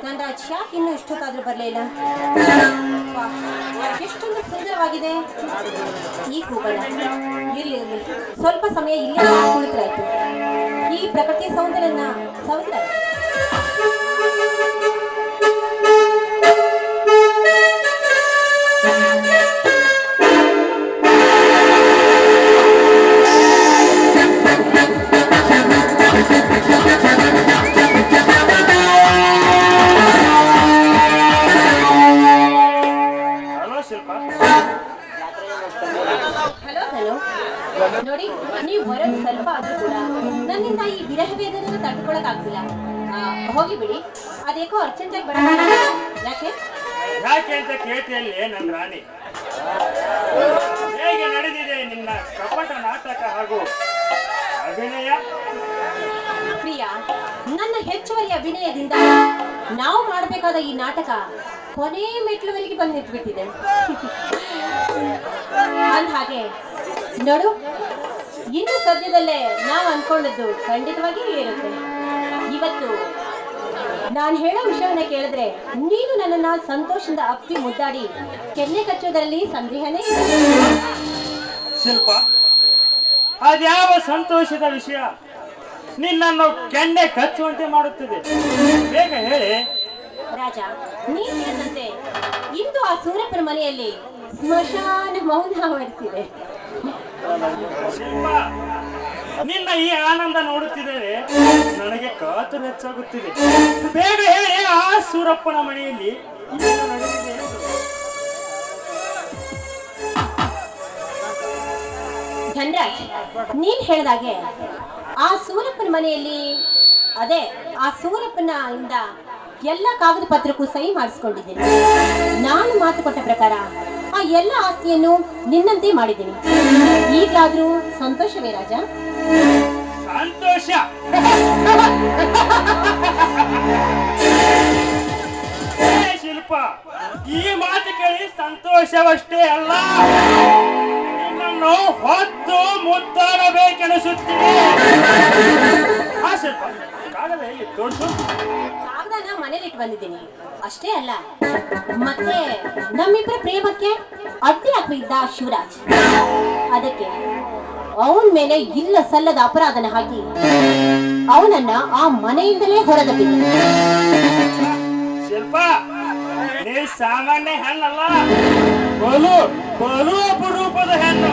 ಧನರಾಜ್ ಯಾಕೆ ಇನ್ನೂ ಇಷ್ಟೊತ್ತಾದ್ರೂ ಬರಲೇ ಇಲ್ಲ? ಎಷ್ಟೊಂದು ಸುಂದರವಾಗಿದೆ ಈ ಕೂಗಲ. ಇರ್ಲಿ ಇರ್ಲಿ, ಸ್ವಲ್ಪ ಸಮಯ ಇಲ್ಲೇ ಕುಳಿತರಾಯ್ತು. ಈ ಪ್ರಕೃತಿಯ ಸೌಂದರ್ಯನ ಸವಿತಾರೆ. ನೋಡಿ, ನೀವು ಹೊರಗೆ ಸ್ವಲ್ಪ ಆದ್ರೂ ಕೂಡ ನನ್ನಿಂದ ಈ ವಿರಹ ವೇದನೆಯನ್ನು ತಡ್ಕೊಳಕ್ ಆಗ್ತಿಲ್ಲ. ಹೋಗಿ ಬಿಡಿ, ಅದೇಕೋ ಅರ್ಜೆಂಟ್ ಆಗಿ ಬರೋಣ. ಯಾಕೆ ಯಾಕೆ ಅಂತ ಕೇಳ್ತಿಯಲ್ಲಿ ನನ್ನ ರಾಣಿ. ಹೇಗೆ ನಡೆದಿದೆ ನಿನ್ನ ಕಪಟ ನಾಟಕ ಹಾಗೂ ಅಭಿನಯ? ಪ್ರಿಯಾ, ನನ್ನ ಹೆಚ್ಚುವರಿ ಅಭಿನಯದಿಂದ ನಾವು ಮಾಡಬೇಕಾದ ಈ ನಾಟಕ ಕೊನೆ ಮೆಟ್ಲುವರೆಗೆ ಬಂದು ನಿಂತುಬಿಟ್ಟಿದೆ. ಅಂದ ಹಾಗೆ ನೋಡು, ಇನ್ನು ಸದ್ಯದಲ್ಲೇ ನಾವು ಅನ್ಕೊಂಡದ್ದು ಖಂಡಿತವಾಗಿ ಇರುತ್ತೆ. ಇವತ್ತು ನಾನು ಹೇಳೋ ವಿಷಯವನ್ನ ಕೇಳಿದ್ರೆ ನೀನು ನನ್ನನ್ನ ಸಂತೋಷದಿಂದ ಅಪ್ಪಿ ಮುದ್ದಾಡಿ ಕೆನ್ನೆ ಕಚ್ಚೋದರಲ್ಲಿ ಸಂದೇಹನೇ ಇಲ್ಲ. ಶಿಲ್ಪ, ಅದ್ಯಾವ ಸಂತೋಷದ ವಿಷಯ ನಿನ್ನನ್ನು ಕೆನ್ನೆ ಕಚ್ಚುವಂತೆ ಮಾಡುತ್ತದೆ? ಬೇಗ ಹೇಳಿ. ರಾಜ, ನೀನ್ ಹೇಳಿದಂತೆ ಇಂದು ಆ ಸೂರಪ್ಪನ ಮನೆಯಲ್ಲಿ ಸ್ಮಶಾನ ಮೌನ ಆವರಿಸಿದೆ. ಶಿಲ್ಪ, ನಿನ್ನ ಈ ಆನಂದ ನೋಡುತ್ತಿದ್ದರೆ ನನಗೆ ಕಾತುರ ಹೆಚ್ಚಾಗುತ್ತಿದೆ. ಬೇಗ ಹೇಳಿ, ಆ ಸೂರಪ್ಪನ ಮನೆಯಲ್ಲಿ ಏನು ನಡೆದಿದೆ? ಧನರಾಜ್, ನೀನ್ ಹೇಳಿದಾಗೆ ಆ ಸೂರಪ್ಪನ ಮನೆಯಲ್ಲಿ ಅದೇ ಆ ಸೂರಪ್ಪನ ಇಂದ ಎಲ್ಲ ಕಾಗದ ಪತ್ರಕ್ಕೂ ಸಹಿ ಮಾಡಿಸ್ಕೊಂಡಿದ್ದೀನಿ. ನಾನು ಮಾತು ಕೊಟ್ಟ ಪ್ರಕಾರ ಆ ಎಲ್ಲ ಆಸ್ತಿಯನ್ನು ನಿನ್ನಂತೆ ಮಾಡಿದ್ದೀನಿ. ಈಗಲಾದ್ರೂ ಸಂತೋಷವೇ ರಾಜ? ಸಂತೋಷ? ಶಿಲ್ಪ, ಈ ಮಾತು ಕೇಳಿ ಸಂತೋಷವಷ್ಟೇ ಅಲ್ಲ, ನಿನ್ನನ್ನು ಹೊತ್ತು ಮುತ್ತಾಡಬೇಕೆನಿಸುತ್ತಿದೆ. ಆ ಶಿಲ್ಪ, ಕಾಗದ ಎಲ್ಲಿ ತೋರಿಸು. ಕಾಗದನ ಮನೇಲಿಟ್ಟು ಬಂದಿದ್ದೀನಿ ಅಷ್ಟೇ ಅಲ್ಲ, ಮತ್ತೆ ನಮ್ಮಿಬ್ಬರ ಪ್ರೇಮಕ್ಕೆ ಅಡ್ಡಿ ಹಾಕಿದ್ದ ಶಿವರಾಜ್, ಅದಕ್ಕೆ ಅವನ ಮೇಲೆ ಇಲ್ಲ ಸಲ್ಲದ ಅಪರಾಧನ ಹಾಕಿ ಅವನನ್ನ ಆ ಮನೆಯಿಂದಲೇ ಹೊರದಬ್ಬಿದ್ದೆ. ಶಿಲ್ಪ, ನೀ ಸಾಮಾನ್ಯ ಹೆಣ್ಣಲ್ಲ, ಬಲು ಬಲು ಅಪರೂಪದ ಹೆಣ್ಣು.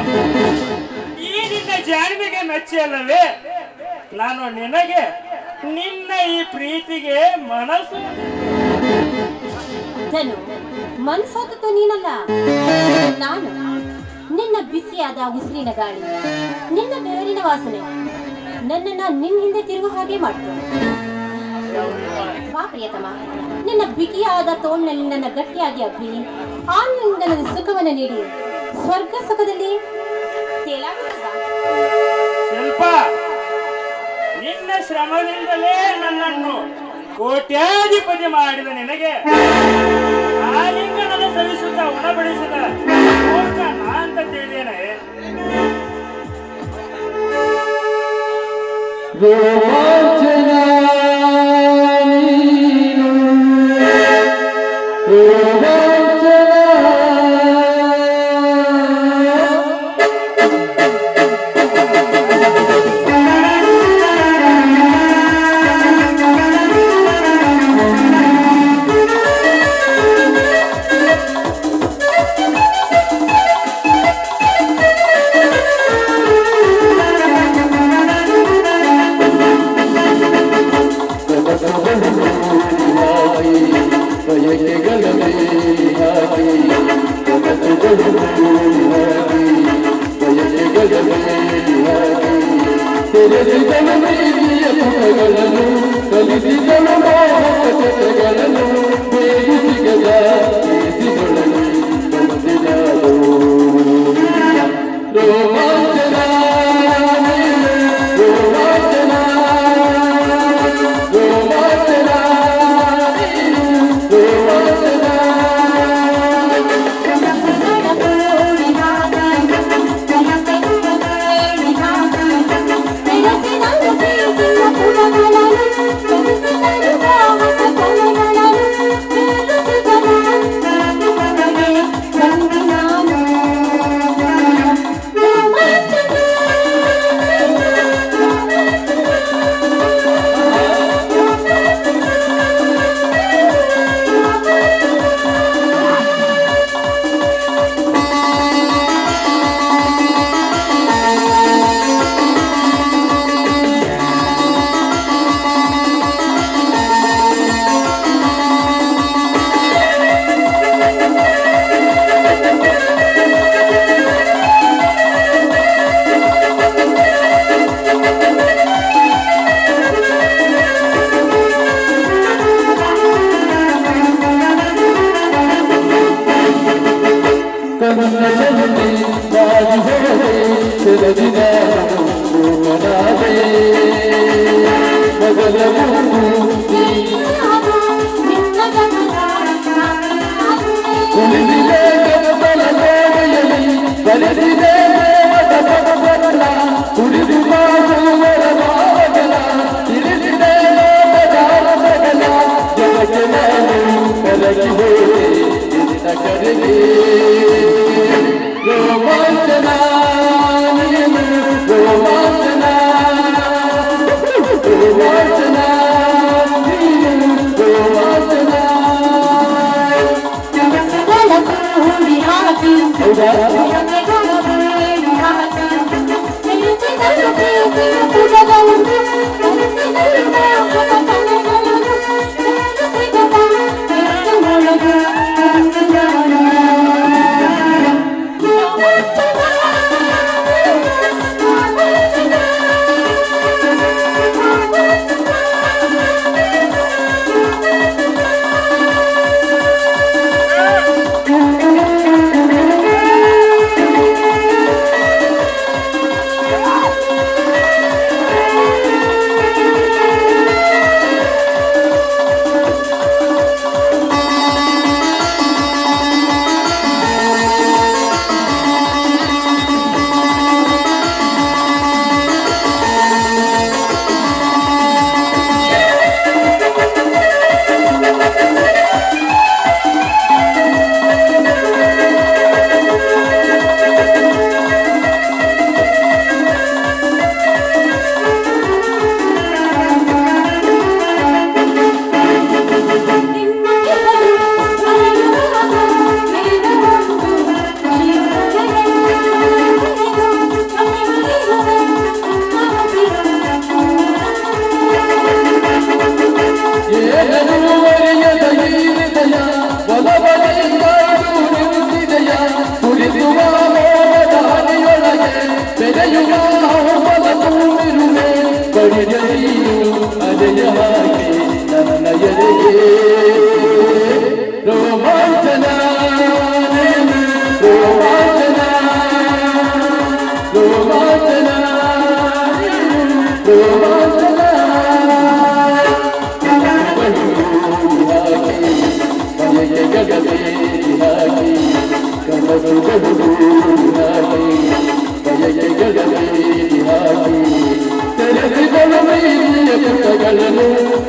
ಈ ನಿನ್ನ ಜಾಣ್ಮೆಗೆ ಮೆಚ್ಚಿ ಅಲ್ಲವೇ ನಾನು ನಿನಗೆ ನಿನ್ನ ಈ ಪ್ರೀತಿಗೆ ಮನಸ್ಸು. ಧನು, ಮನ್ಸೋತದ್ದು ನೀನಲ್ಲ, ನಾನು. ನಿನ್ನ ಬಿಸಿಯಾದ ಉಸಿರಿನ ಗಾಳಿ, ನಿನ್ನ ಬೆವರಿನ ವಾಸನೆ ನನ್ನನ್ನ ನಿನ್ನ ಹಿಂದೆ ತಿರುಗು ಹಾಗೆ ಮಾಡ್ತು. ಬಾ ಪ್ರಿಯತಮ, ನಿನ್ನ ಬಿಗಿಯಾದ ತೋಳ್ನಲ್ಲಿ ನನ್ನ ಗಟ್ಟಿಯಾಗಿ ಅಬ್ಬಿ ಆನಂದದ ಸುಖವನ್ನು ನೀಡಿ ಸ್ವರ್ಗ ಸುಖದಲ್ಲಿ ತೇಲಾಡುತ್ತ. ಶಿಲ್ಪ, ನಿನ್ನ ಶ್ರಮದಿಂದಲೇ ನನ್ನನ್ನು ಕೋಟ್ಯಾಧಿಪತಿ ಮಾಡಿದ ನಿನಗೆ ಆಲಿಂಗನನ್ನು ಸಲ್ಲಿಸುತ್ತಾ ಉಣಬಡಿಸಿದ ಮೂರ್ಖ ನಾ ಅಂತ ತಿಳಿದೇನೆ.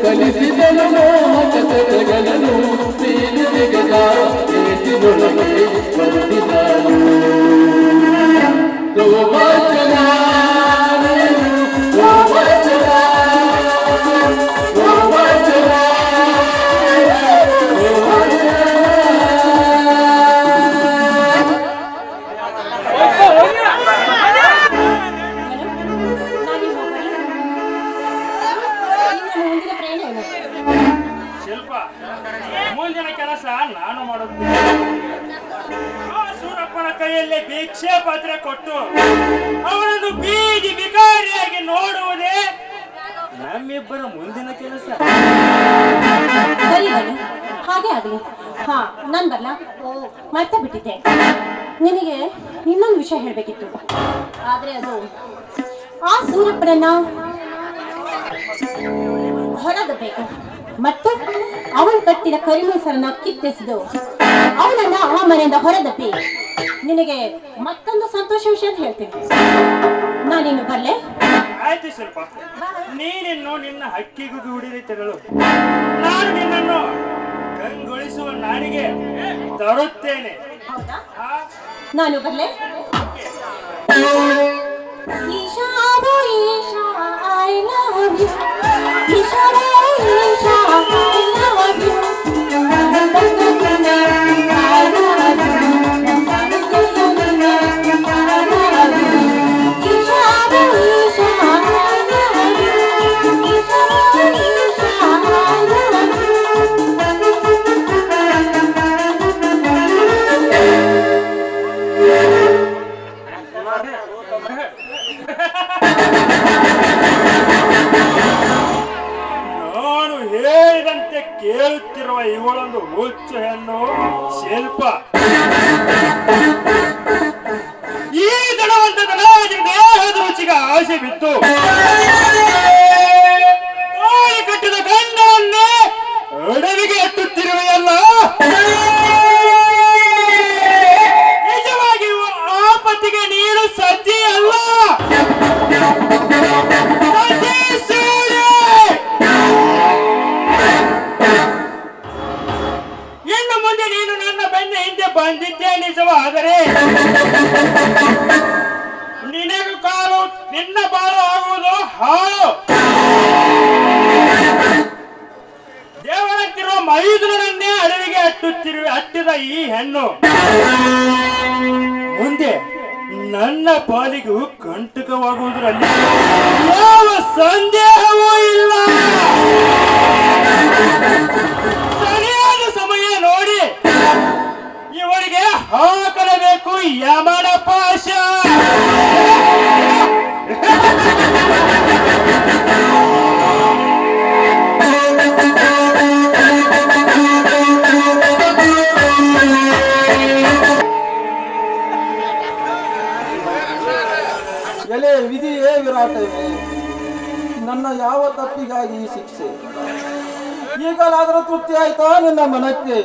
ಕಲಿಸಿದನು ಕಥೆಗಳನ್ನು ನೀನು ತೆಗೆದ ಏಟಿನೊಳಗೆ ಬಂದಿದ್ದಾನು ರೋಮಾಂಚನ ರೋಮಾಂಚನ ರೋಮಾಂಚನ ಶಿಲ್ಪ, ಮುಂದಿನ ಕೆಲಸ ನಾನು ಮಾಡುತ್ತೇನೆ. ಆ ಸೂರಪ್ಪನ ಕೈಯಲ್ಲಿ ಭಿಕ್ಷೆ ಪಾತ್ರೆ ಕೊಟ್ಟು ಅವನನ್ನು ಬೀದಿ ಬಿಕಾರಿಯಾಗಿ ನೋಡುವುದೇ ನಮ್ಮಿಬ್ಬರ ಮುಂದಿನ ಕೆಲಸ. ಸರಿ ಬನ್ನಿ, ಹಾಗೆ ಆಗಲಿ. ಹಾ, ನಾನು ಬರಲ್ಲ. ಮರ್ತ ಬಿಟ್ಟಿದ್ದೆ. ನಿನಗೆ ಇನ್ನೊಂದು ವಿಷಯ ಹೇಳಬೇಕಿತ್ತು. ಆದ್ರೆ ಅದು ಆ ಸೂರಪ್ಪನನ್ನ ಹೊರದಬೇಕು ಮತ್ತು ಅವನು ಕಟ್ಟಿದ ಕರಿಮೀಸರನ್ನ ಕಿತ್ತೆಸೆದು ಅವನನ್ನ ಆ ಮನೆಯಿಂದ ಹೊರದಪ್ಪಿ ನಿನಗೆ ಮತ್ತೊಂದು ಸಂತೋಷ ವಿಷಯ ಅಂತ ಹೇಳ್ತೀನಿ. ನಾನಿನ್ನು ಬರಲೇ? ಆಯ್ತು ಶಿಲ್ಪ, ನೀನಿನ್ನು ನಿನ್ನ ಹಕ್ಕಿಗೂ ದುಡಿದು ತೆರಳು. ನಾನು ನಿನ್ನನ್ನು ಕಂಗೊಳಿಸುವ ನಾಡಿಗೆ ತರುತ್ತೇನೆ. ಹೌದಾ? ಆ, ನಾನು ಬರಲೇ? Isha Isha I love you. Isha Isha I love you. ನಾನು ಹೇಳಿದಂತೆ ಕೇಳುತ್ತಿರುವ ಇವಳೊಂದು ಹುಚ್ಚು ಹೆಣ್ಣು ಶಿಲ್ಪ. ಈ ದಣವಂತ ದೇಹದ ರುಚಿಗೆ ಆಸೆ ಬಿತ್ತು ನಿನ್ನ ಬಾಳು ಆಗುವುದು ಹಾಳು. ದೇವರಂತಿರುವ ಮೈದುನನ್ನೇ ಅಡವಿಗೆ ಅಟ್ಟಿದ ಈ ಹೆಣ್ಣು ಮುಂದೆ ನನ್ನ ಪಾಲಿಗೂ ಕಂಟಕವಾಗುವುದರಲ್ಲಿ ಯಾವ ಸಂದೇಹವೂ ಇಲ್ಲ. ಸರಿಯಾದ ಸಮಯ ನೋಡಿ ಇವಳಿಗೆ ಹಾಕಲೇಬೇಕು ಯಮನ ಪಾಶ. ಎಲೆ ವಿಧಿಯೇ ವಿರಾಟವೇ, ನನ್ನ ಯಾವ ತಪ್ಪಿಗಾಗಿ ಈ ಶಿಕ್ಷೆ? ಈಗಲಾದರೂ ತೃಪ್ತಿ ಆಯ್ತಾ ನಿನ್ನ ಮನಕ್ಕೆ?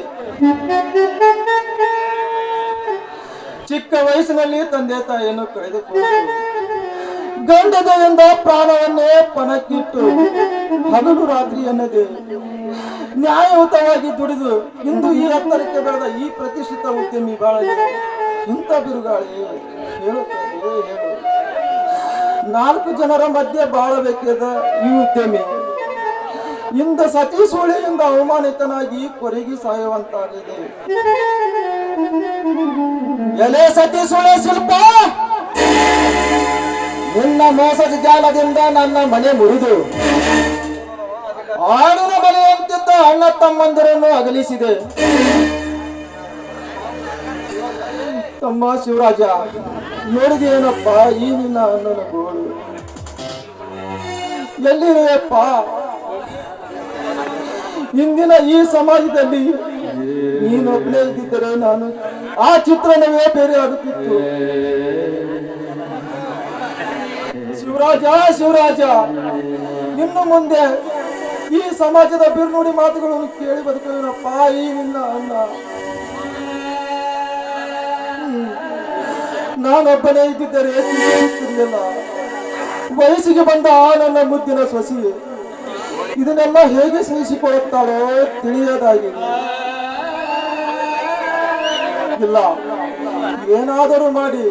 ಚಿಕ್ಕ ವಯಸ್ಸಿನಲ್ಲಿ ತಂದೆ ತಾಯಿಯನ್ನು ಕಳೆದುಕೊಂಡು ಗಂಡದೆಯಿಂದ ಪ್ರಾಣವನ್ನೇ ಪಣಕ್ಕಿಟ್ಟು ಹಗಲು ರಾತ್ರಿ ಎನ್ನದೆ ನ್ಯಾಯಯುತವಾಗಿ ದುಡಿದು ಇಂದು ಈ ಎತ್ತರಕ್ಕೆ ಬೆಳೆದ ಈ ಪ್ರತಿಷ್ಠಿತ ಉದ್ಯಮಿ ಬಾಳಲಿ ಇಂಥ ಬಿರುಗಾಳಿ ಹೇಳುತ್ತದೆ ಹೇಳು. 4 ಜನರ ಮಧ್ಯೆ ಬಾಳಬೇಕಾದ ಈ ಉದ್ಯಮಿ ಇಂದ ಸತಿ ಸುಳಿಯಿಂದ ಅವಮಾನಿತನಾಗಿ ಕೊರಗಿ ಸಾಯುವಂತಾಗಿದೆ. ಎಲೆ ಸತಿ ಸುಳೆ ಶಿಲ್ಪ, ನಿನ್ನ ಮೋಸದ ಜಾಲದಿಂದ ನನ್ನ ಮನೆ ಮುರಿದು ಆಡಿನ ಮನೆಯಂತಿದ್ದ ಅಣ್ಣ ತಮ್ಮಂದಿರನ್ನು ಅಗಲಿಸಿದೆ. ತಮ್ಮ ಶಿವರಾಜ, ನೋಡಿದೇನಪ್ಪ ಈ ನಿನ್ನ ಅಣ್ಣನ ಗೋಳು? ಎಲ್ಲಿರುವೆಪ್ಪ? ಇಂದಿನ ಈ ಸಮಾಜದಲ್ಲಿ ನೀನೊಬ್ಬನೇ ಇದ್ದಿದ್ದರೆ ನಾನು ಆ ಚಿತ್ರಣವೇ ಬೇರೆ ಆಗುತ್ತಿತ್ತು. ಶಿವರಾಜ, ಶಿವರಾಜ, ಇನ್ನು ಮುಂದೆ ಈ ಸಮಾಜದ ಬಿರುನುಡಿ ಮಾತುಗಳನ್ನು ಕೇಳಿ ಬದುಕುವನಪ್ಪ ಈ ನಿನ್ನ ಅಣ್ಣ. ನಾನೊಬ್ಬನೇ ಇದ್ದಿದ್ದರೆ ತಿಳಿಯಲ್ಲ. ವಯಸ್ಸಿಗೆ ಬಂದ ಆ ನನ್ನ ಮುದ್ದಿನ ಸೊಸಿ ಇದನ್ನೆಲ್ಲ ಹೇಗೆ ಸಹಿಸಿಕೊಳ್ಳುತ್ತಾಳೋ ತಿಳಿಯದಾಗಿದೆ. ಇಲ್ಲ, ಏನಾದರೂ ಮಾಡಿ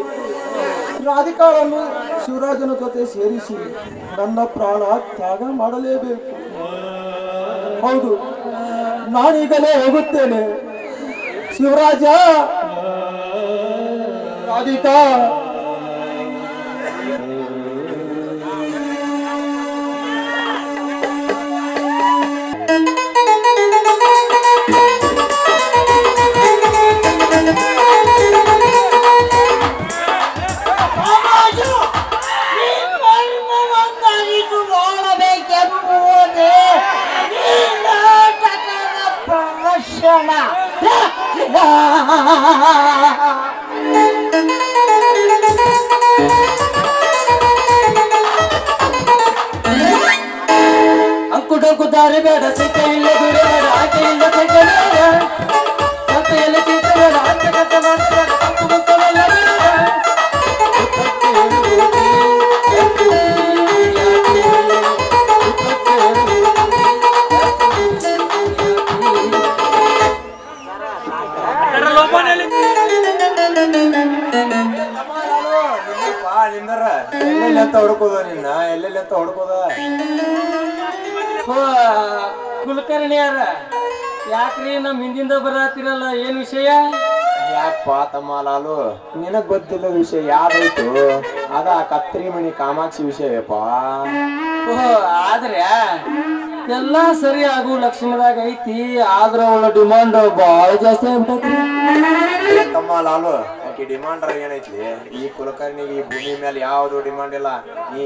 ರಾಧಿಕಾಳನ್ನು ಶಿವರಾಜನ ಜೊತೆ ಸೇರಿಸಿ ನನ್ನ ಪ್ರಾಣ ತ್ಯಾಗ ಮಾಡಲೇಬೇಕು. ಹೌದು, ನಾನೀಗಲೇ ಹೋಗುತ್ತೇನೆ. ಶಿವರಾಜ, ರಾಧಿಕಾ, ಅಂಕುಡಂಕು ದಾರಿ ಬೇಡ, ಸಿಕ್ಕ ಇಲ್ಲ ದುಡಿ ಬೇಡ, ಆಕೆ ಇಲ್ಲ ಸಿಕ್ಕ ಬೇಡ, ಕತ್ತೆಯಲ್ಲಿ ಕಿತ್ತ ಬೇಡ, ಆಟ ಕಟ್ಟ ಮಾಡಬೇಡ, ತಪ್ಪು ಮುಕ್ಕವೆಲ್ಲ ಬೇಡ. ಎಲ್ಲೆಲ್ಲಿ ಅಂತ ಹುಡುಕೋದ ನಿನ್ನ? ಎಲ್ಲೆಲ್ಲಿ ಅಂತ ಹುಡುಕೋದ? ಕುಲಕರ್ಣಿಯಾರ ಯಾಕ್ರಿ ನಮ್ ಹಿಂದಿಂದ ಬರತ್ತಿರಲ್ಲ, ಏನ್ ವಿಷಯ? ಯಾಕಪ್ಪ ತಮ್ಮ ಲಾಲು, ನಿನಗ್ ಗೊತ್ತಿಲ್ಲ ವಿಷಯ ಯಾವ್ದಾಯ್ತು? ಅದ ಕತ್ರಿ ಮಣಿ ಕಾಮಾಕ್ಷಿ ವಿಷಯಪ್ಪ. ಆದ್ರೆ ಎಲ್ಲಾ ಸರಿ ಆಗು ಲಕ್ಷಣದಾಗ ಐತಿ, ಆದ್ರ ಅವಳ ಡಿಮಾಂಡ್ ಬಾಳ ಜಾಸ್ತಿ ಆಗ್ಬಿಟ್ಟೈತಿ. ತಮ್ಮ ಲಾಲು, ಆಕಿ ಡಿಮಾಂಡ್ ಏನೈತಿ? ಈ ಕುಲಕರ್ಣಿಗೆ ಈ ಭೂಮಿ ಮೇಲೆ ಯಾವ್ದು ಡಿಮಾಂಡ್ ಇಲ್ಲ. ನೀ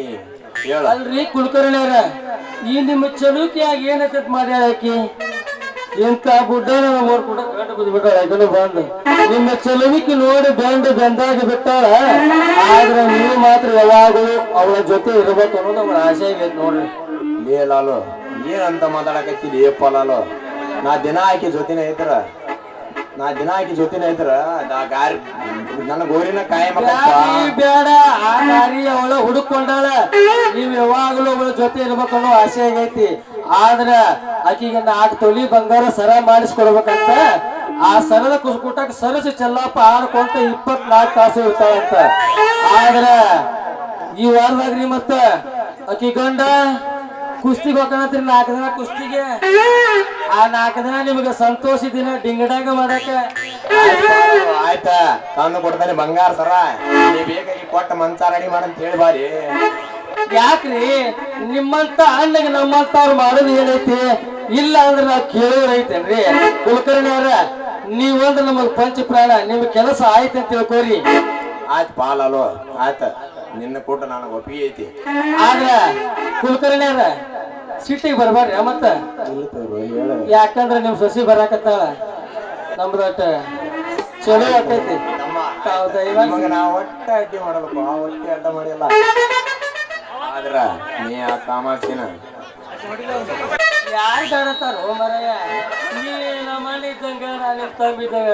ಹೇಳ. ಅಲ್ರಿ ಕುಲಕರ್ಣಿಯರ, ಈ ನಿಮ್ಮ ಚಲುಕಿಯಾಗಿ ಏನೈತಿ ಮಾಡಿ ಆಕಿ ಇಂತ ಬುಡ್ಡನ ಮೂರ್ ಕೂಡ ಗಂಡು ಬಿದ್ಬಿಟ್ಟಾಳ. ಇದನ್ನು ಬಂದು ನಿಮ್ಮ ಚಲುವಿಕೆ ನೋಡಿ ಬೆಂದಾಗ ಬಿಟ್ಟಾಳ. ಆದ್ರೆ ನೀವು ಮಾತ್ರ ಯಾವಾಗಲೂ ಅವಳ ಜೊತೆ ಇರ್ಬೇಕು ಅನ್ನೋದು ಅವಳ ಆಸೆ ಆಗೈತಿ ನೋಡ್ರಿ. ಲೇ ಲಾಲು, ಏನಂತ ಮಾತಾಡಕತ್ತೀನಿ ಏಪ್ಪ ಲಾಲು? ನಾ ದಿನ ಆಕಿ ಜೊತೆನೇ ಇದ್ರ ನನ್ನ ಗೋರಿನ ಕಾಯಂ ಬೇಡ, ಆ ದಾರಿ ಅವಳ ಹುಡುಕೊಂಡಾಳ. ನೀವ್ ಯಾವಾಗ್ಲೂ ಅವಳ ಜೊತೆ ಇರ್ಬೇಕು ಅನ್ನೋ ಆಸೆ ಆಗೈತಿ. ಆದ್ರ ಆಕಿಗೆ 4 ತೊಲಿ ಬಂಗಾರ ಸರ ಮಾಡಿಸ್ಕೊಡ್ಬೇಕಂತ. ಆ ಸರದ ಕುಸ್ಕುಟಕ್ ಸರಸಿ ಚೆಲ್ಲಪ್ಪ ಆಡ್ಕೊಂತ 24 ತಾಸು ಇರ್ತಾವಂತ. ಆದ್ರ ಈ ವಾರದಾಗ್ರಿ ಮತ್ತ ಅಕ್ಕಿ ಗಂಡ ಕುಸ್ತಿಗೆ ಹೋಗ್ಕಣತ್ರಿ 4 ದಿನ ಕುಸ್ತಿಗೆ. ಆ 4 ದಿನ ನಿಮಗೆ ಸಂತೋಷ ದಿನ ಡಿಂಗಡಾಗ ಮಾಡಕ. ಆಯ್ತಾ ತಂದು ಕೊಡ್ತಾನೆ ಬಂಗಾರ ಸರ, ನೀ ಬೇಕಾಗಿ ಕೊಟ್ಟ ಮಂಚ ರೆಡಿ ಮಾಡಂತ ಹೇಳ್ಬಾರಿ. ಯಾಕ್ರಿ ನಿಮ್ಮಂತ ಅಣ್ಣಗೆ ನಮ್ಮಂತವ್ರು ಮಾಡೋದು ಏನೈತಿ? ಇಲ್ಲ ಅಂದ್ರೆ ನಾವು ಕೇಳೋರು ಐತೇನ್ರಿ? ಕುಲಕರ್ಣಿ ಅವ್ರ ನೀವಂದ್ರೆ ನಮಗ್ ಪಂಚ ಪ್ರಾಣ, ನಿಮ್ ಕೆಲಸ ಆಯ್ತು ಅಂತ ತಿಳ್ಕೋರಿ. ಆಯ್ತು ಪಾಲೋ ಆಯ್ತ, ನಿನ್ನ ಕೊಟ್ಟು ನನಗೆ ಒಪ್ಪಿಗೆ ಐತಿ. ಆದ್ರ ಕುಲಕರ್ಣಿ ಅವ್ರ ಸಿಟ್ಟಿಗೆ ಬರ್ಬಾರ್ರಿ ಮತ್ತ. ಯಾಕಂದ್ರೆ ನಿಮ್ ಸೊಸಿ ಬರಾಕತ್ತಾಳ, ನಮ್ದೊಟ್ಟ ಚಲೋ ಆಕೈತಿ. ನಿಮಗೆ ನಾವು ಒಟ್ಟ ಅಡ್ಡಿ ಮಾಡಬೇಕು, ಆ ಒಟ್ಟಿ ಅಡ್ಡ ಮಾಡಿಲ್ಲ. ಆದ್ರ ನೀ ಆ ಕಾಮಾಕ್ಷಿನ ಯಾರು ಕಾಣತ್ತಾರೋ ಮರಯ್ಯ? ನೀ ನಮ್ಮ ಮನೆ ಇದ್ದಂಗ ನಾನು ತಂಬಿದ್ದಂಗ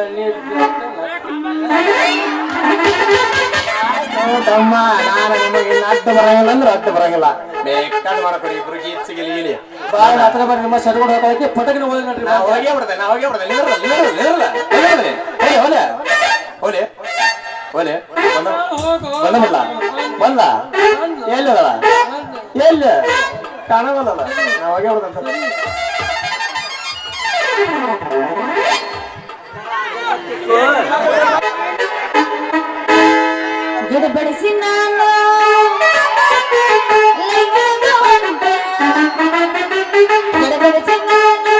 ತಮ್ಮ, ನಾನು ನಿಮಗೆ ಇನ್ನು ಅಡ್ಡ ಬರಂಗಿಲ್ಲ ಅಂದ್ರೆ ಅಡ್ಡ ಬರಂಗಿಲ್ಲ. ಬೇಕಾದ್ ಮಾಡ್ಕೊಡಿ, ಇಬ್ರು ಗೀಚಿಗೆ ಇಲ್ಲಿ ಬಾಳ ಹತ್ರ ಬರ್ರಿ. ನಿಮ್ಮ ಸಡ್ಕೊಂಡು ಹೋಗೋದಕ್ಕೆ ಪಟಕಿನ ಹೋಗಿ ನೋಡ್ರಿ. ನಾ ಹೋಗೇ ಬಿಡ್ತೇನೆ, ನಾ ಹೋಗೇ ಬಿಡ್ತೇನೆ. ಹೋಲೆ ಹೋಲೆ ಬಂದಬಿಡ್ಲ ಬಂದ ಎಲ್ಲದಲ್ಲ ಎಲ್ಲ ಕಾಣಬಲ್ಲಲ್ಲ, ನಾ ಹೋಗೇ ಬಿಡ್ತೇನೆ. ಗಡಬಡಿಸಿ ನಾನು ಗಡಬಡಿಸಿ ನಾನು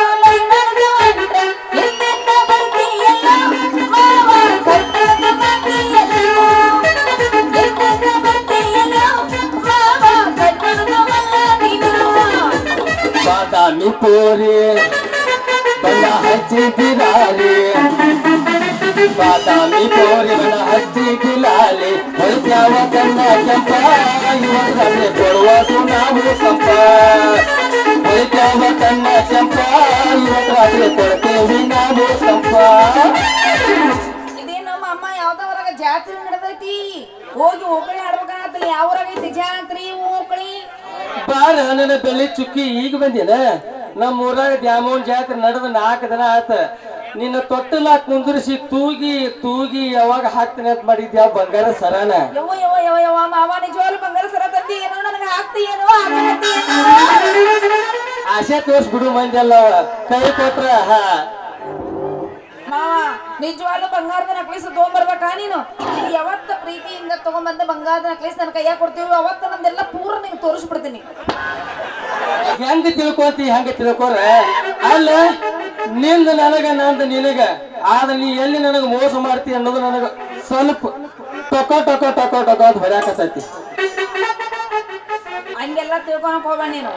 ಎಲ್ಲಿಂದ ಬರ್ತೀಯಲ್ಲ ಮಾವ ಕಟ್ಟಡ ಬರ್ತೀಯಲ್ಲ, ಎಲ್ಲಿಂದ ಬರ್ತೀಯಲ್ಲ ಮಾವ ಕಟ್ಟಡ ನೀನು. ಬಾದಾಮಿ ಪೋರಿ ಬಣ್ಣ ಹಚ್ಚಿದಿರಾರಿ, ಬಾದಾಮಿ ಪೋರಿ ಬಣ್ಣ ಹಚ್ಚಿದಿಲಾಲಿ, ಹೊಳ್ತ್ಯಾವ ಕಣ್ಣ ಕೆಂಪ ಇವತ್ತಲ್ಲಿ ಕೊಡುವುದು ನಾವು ಕಂಪ. ಹೊಳ್ತ್ಯಾವ ಕಣ್ಣ ಕೆಂಪ ಇವತ್ತಲ್ಲಿ ಕೊಡ್ತೇವಿ ನಾವು ಕಂಪ. ಇದೇ ನಮ್ಮ ಅಮ್ಮ ಯಾವ್ದ ಹೊರಗ ಜಾತ್ರೆ ನಡೆದೈತಿ, ಹೋಗಿ ಓಕಳಿ ಆಡ್ಬೇಕಾಗತ್ತಲ್ಲ. ಯಾವ ಊರಾಗ ಐತಿ ಜಾತ್ರಿ ಓಕಳಿ? ಬಾರ ನನ್ನ ಬೆಳ್ಳಿ ಚುಕ್ಕಿ ಈಗ ಬಂದಿನ. ನಮ್ಮ ಊರಾಗ ದ್ಯಾಮೋನ್ ಜಾತ್ರೆ ನಡೆದ 4 ದಿನ ಆತ. ನಿನ್ನ ತೊಟ್ಟಲ ಕುಂದ್ರಿಸಿ ತೂಗಿ ತೂಗಿ ಯಾವಾಗ ಹಾಕ್ತೀನಿ ಅಂತ ಮಾಡಿದ್ಯಾ ಬಂಗಾರ ಸರಾನ? ಯವ್ವ ಯವ್ವ ಯವ್ವ ಯವ್ವ ಮಾವ ನಿಜವಾಗ್ಲೂ ಬಂಗಾರ ಸರ ತಂದಿ ಏನೋ, ನನಗೆ ಹಾಕ್ತಿ ಏನೋ ಆಸೆ ತೋರ್ಸ್ ಬಿಡು ಮಂದಿ ಅಲ್ಲ, ಕೈ ಕೊಟ್ರ ಮಾವ ನಿಜವಾಗ್ಲೂ ಬಂಗಾರದ ನಕ್ಲೇಸ್ ತಗೊಂಡ್ಬರ್ಬೇಕಾ ನೀನು? ಯಾವತ್ತ ಪ್ರೀತಿಯಿಂದ ತಗೊಂಡ್ಬಂದ ಬಂಗಾರದ ನಕ್ಲೇಸ್ ನನ್ನ ಕೈಯಾಗ ಕೊಡ್ತೀವಿ, ಅವತ್ತ ನಂದೆಲ್ಲ ಪೂರ ನಿಂಗೆ ತೋರಿಸ್ಬಿಡ್ತೀನಿ. ಹೆಂಗ ತಿಳ್ಕೊಂತಿ ಹಂಗ ತಿಳ್ಕೊರ. ಅಲ್ಲ ನಿಂದ ನನಗ ನಂದ ನಿನಗ, ಆದ್ರೆ ನೀ ಎಲ್ಲಿ ನನಗ ಮೋಸ ಮಾಡ್ತಿ ಅನ್ನೋದು ನನಗ ಸ್ವಲ್ಪ ಟೊಕೊ ಟೊಕೊ ಟೊಕೊ ಟೊಕೊ ಅಂತ ಬರಾಕತೈತಿ. ಹಂಗೆಲ್ಲ ತಿಳ್ಕೊಳಕ್ ಹೋಗ್ಬೇಡ ನೀನು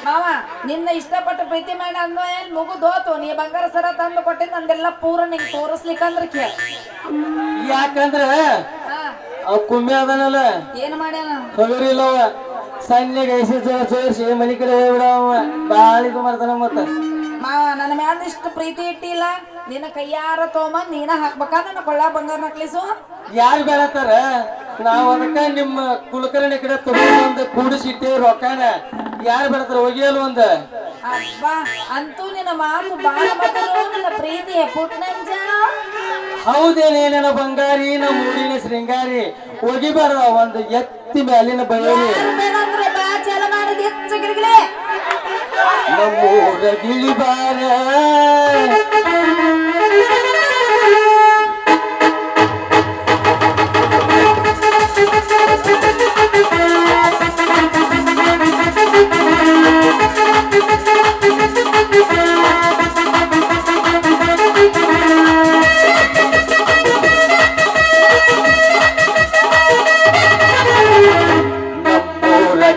ಮಾವ. ನಿನ್ನ ಇಷ್ಟಪಟ್ಟು ಪ್ರೀತಿ ಮಾಡಿ ಅಂದ ಏನ್ ಮುಗುದೋತು. ನೀ ಬಂಗಾರ ಸರ ತಂದು ಕೊಟ್ಟಿದ್ದು ನಂದೆಲ್ಲ ಪೂರ ನಿಂಗೆ ತೋರಿಸ್ಲಿಕ್ಕಂದ್ರ ಕೇಳ. ಯಾಕಂದ್ರ ಹಾ ಅವ್ ಕುಮ್ಮಿ ಅದನಲ್ಲ, ಏನ್ ಮಾಡ್ಯಾನ ಹೊಗರಿಲ್ಲವ, ಸಣ್ಣಗೆ ಐಸಿ ತೋರಿಸಿ ಮನಿ ಕಡೆ ಹೋಗ್ಬಿಡವ, ಬಾಳ ಇದು ಮಾಡ್ತಾನ. ಮತ್ತ ಮಾವ ನನ್ನ ಮ್ಯಾಲ ಇಷ್ಟು ಪ್ರೀತಿ ಇಟ್ಟಿಲ್ಲ, ನಿನ್ನ ಕೈಯಾರ ತೊಗೊಂಬಂದ್ ನೀನ ಹಾಕ್ಬೇಕಾ ನನ್ನ ಕೊಳ್ಳ ಬಂಗಾರ ನಕ್ಲೇಸು? ಯಾರು ಬೇಡತ್ತಾರ? ನಾವ್ ಅದಕ್ಕ ನಿಮ್ಮ ಕುಲಕರ್ಣಿ ಕಡೆ ತಗೊಂಡ್ ಕೂಡಿಸಿಟ್ಟೇವಿ ರೊಕ್ಕನ. ಯಾರು ಬೇಡತ್ತಾರ? ಹೋಗಿಯಲ್ಲ ಒಂದ. ಅಬ್ಬಾ ಅಂತೂ ನಿನ್ನ ಮಾತು ಬಾಳ ಮಧುರ, ನಿನ್ನ ಪ್ರೀತಿ ಪುಟ್ನಂಜ. ಹೌದೇನೇನ ಬಂಗಾರಿ, ನಮ್ಮ ಊರಿನ ಶೃಂಗಾರಿ. ಹೋಗಿಬಾರ್ದ ಒಂದು ಎತ್ತಿ ಮ್ಯಾಲಿನ ಬಯಲಿ, ಬೇಡಂದ್ರೆ ಬಾ ಚಾಲ ಮಾಡಿದ ಹೆಚ್ಚು ಗಿರಿಗಿಲೆ. ನಮ್ಮೂರ ಗಿಳಿಬಾರ.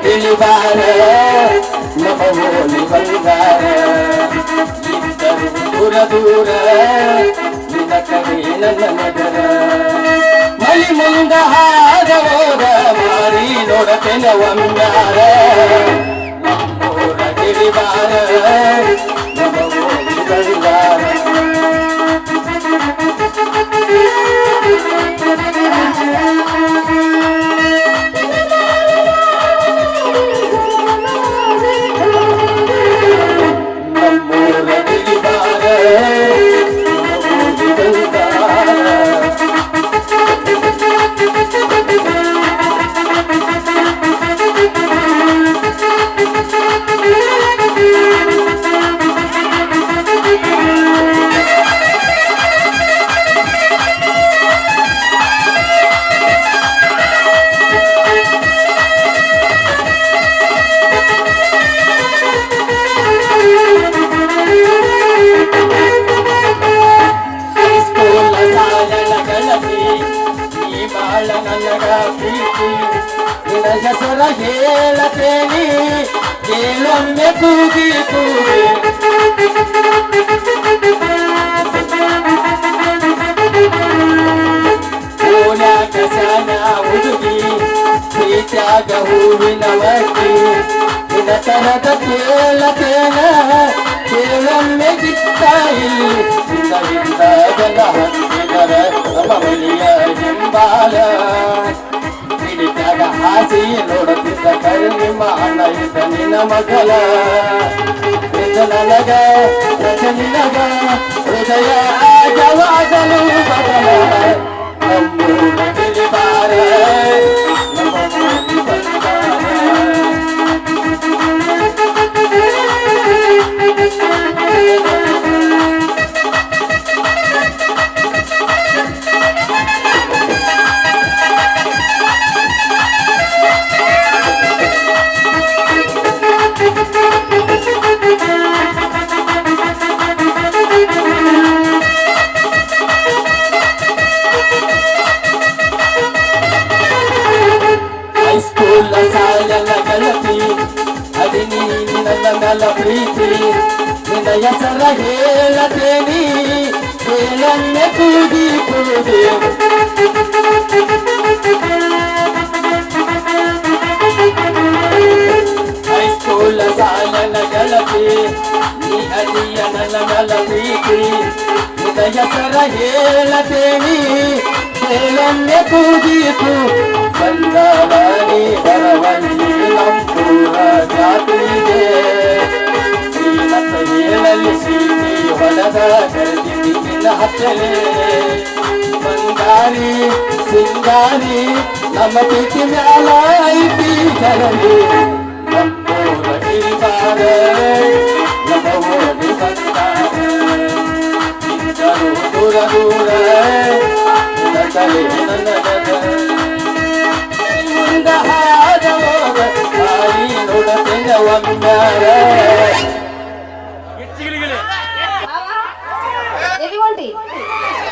ಗಿಳಿಬಾರ ನಮ್ಮ ಓಲಿ ಬಂಗಾರ, ಇದ್ದರು ದೂರ ದೂರ ನಿನ್ನ ಕವಿ ನನ್ನ ನಗರ. ಮಲಿ ಮುಂದ ಹಾದ ಹೋದ ಮಾರಿ ನೋಡತೇನೆ ಒಮ್ಮ್ಯಾರ, ನಮ್ಮೂರ ಗಿಳಿಬಾರ ನಮ್ಮ ಓಲಿ ಬಂಗಾರ. ಹೇಳತೇನಿ ಕೇಳೊಮ್ಮೆ ಕೂಗಿ ಕೂಗಿ ಓಣ್ಯಾಗ ಶಾನ ಹುಡುಗಿ ಪ್ರೀತ್ಯಾಗ ಹೂವಿನ ವಕ್ಕಿ ನಿನ್ನ ತರದ ಕೇಳತೇನ ಕೇಳೊಮ್ಮೆ ಗಿತ್ತ ಇಲ್ಲಿ ಗಲ ಹತ್ತಿದರ ನಮ್ಮ ಬಳಿಯ ಹಿಂಬಾಲ ಹಿಡಿದಾಗ ಹಾಸಿ ನೋಡುತ್ತಿದ್ದ ಕೈ ನಿಮ್ಮ ಅಣ್ಣ ಇದ್ದ ನಿನ್ನ ಮಗಲ ಇದು ನನಗ ನಿನಗ ಹೃದಯ ಜವಾಗಲು ಬದಲ ನಮ್ಮೂರ ತಿಳಿಬಾರ ನಮ್ಮ ಊರಿ ಬಂದಾರ ಹೈಸ್ಕೂಲ್ ಸಾಯಲ ಗೆಳತಿ ಅದಿ ನೀನು ನನ್ನ ಮೇಲ ಪ್ರೀತಿ ನಿನ್ನ ಹೆಸರ ಹೇಳತೇನಿ ಹೇಳನ್ನೆ ಕೂಗಿ ಕೂಗಿ ಹೈಸ್ಕೂಲ್ ಸಾಯಲ ಗೆಳತಿ ನೀ ಅದಿಯ ನನ್ನ ಮೇಲ ಪ್ರೀತಿ ನಿನ್ನ ಹೆಸರ ಹೇಳತೇನಿ ಹೇಳನ್ನೆ ಕೂಗಿ ಕೂಗಿ ಬಂದವನಿ ಬರವಲ್ಲಿ ನಮ್ಮೂರ ಜಾತ್ರೆಗೆ ಶ್ರೀಮಂತ ಹೇಳಲಿ ಸೀತಿ ಹೊಲದ ಕರೆದಿದ್ದಿ ನಿನ್ನ ಹಚ್ಚಲೆ ಬಂಗಾರಿ ಸಿಂಗಾರಿ ನಮ್ಮ ಪ್ರೀತಿ ಮ್ಯಾಲ ಐತಿ ಜನರಿ ನಮ್ಮೂರ ಗಿರಿಬಾರ ನಮ್ಮ ಓಡಿ ಬಂದಾರ ಇದ್ದರು ದೂರ ದೂರ ನನ್ನ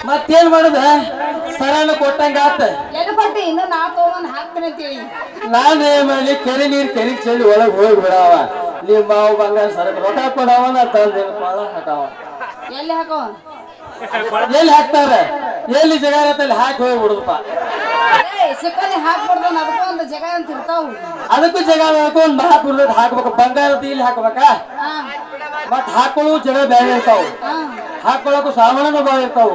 ಮತ್ತೇನ್ ಮಾಡುದ ಸರನ ಕೊಟ್ಟಂಗ ಆತ ಎಲ್ಲಿ ಕೊಟ್ಟಿ ಇನ್ನು ನಾ ತಗೊಂಡ್ ಹಾಕ್ತೀನಿ ಅಂತೇಳಿ ನಾನೇ ಮಾಡಿ ಕೆರೆ ನೀರ್ ಕೆರೆ ಚೆಲ್ಲಿ ಒಳಗ್ ಹೋಗಿ ಬಿಡವ ನಿಮ್ಮ ಮಾವು ಬಂಗಾರ ಸರಕು ರೊಕ್ಕ ಕೊಡವ ನಾ ತಂದ ಕೊಳ ಹಾಕವ ಎಲ್ಲಿ ಹಾಕೋ ಎಲ್ಲಿ ಹಾಕ್ತಾರ ಎಲ್ಲಿ ಜಗ ಇರತ್ತಲ್ಲಿ ಹಾಕಿ ಹೋಗಿ ಬಿಡುದಪ್ಪ ಸಿಕ್ಕಲ್ಲಿ ಹಾಕ್ಬಿಡ್ದ ಅದಕ್ಕೂ ಒಂದು ಜಗ ಅಂತ ಇರ್ತಾವ ಅದಕ್ಕೂ ಜಗ ಒಂದು ಮಹಾಪುರದ ಹಾಕ್ಬೇಕು ಬಂಗಾರದ ಇಲ್ಲಿ ಹಾಕ್ಬೇಕ ಮತ್ ಹಾಕೊಳ್ಳು ಜಗ ಬೇರೆ ಇರ್ತಾವ ಹಾಕೊಳಕು ಸಾಮಾನು ಬಾಳ ಇರ್ತಾವ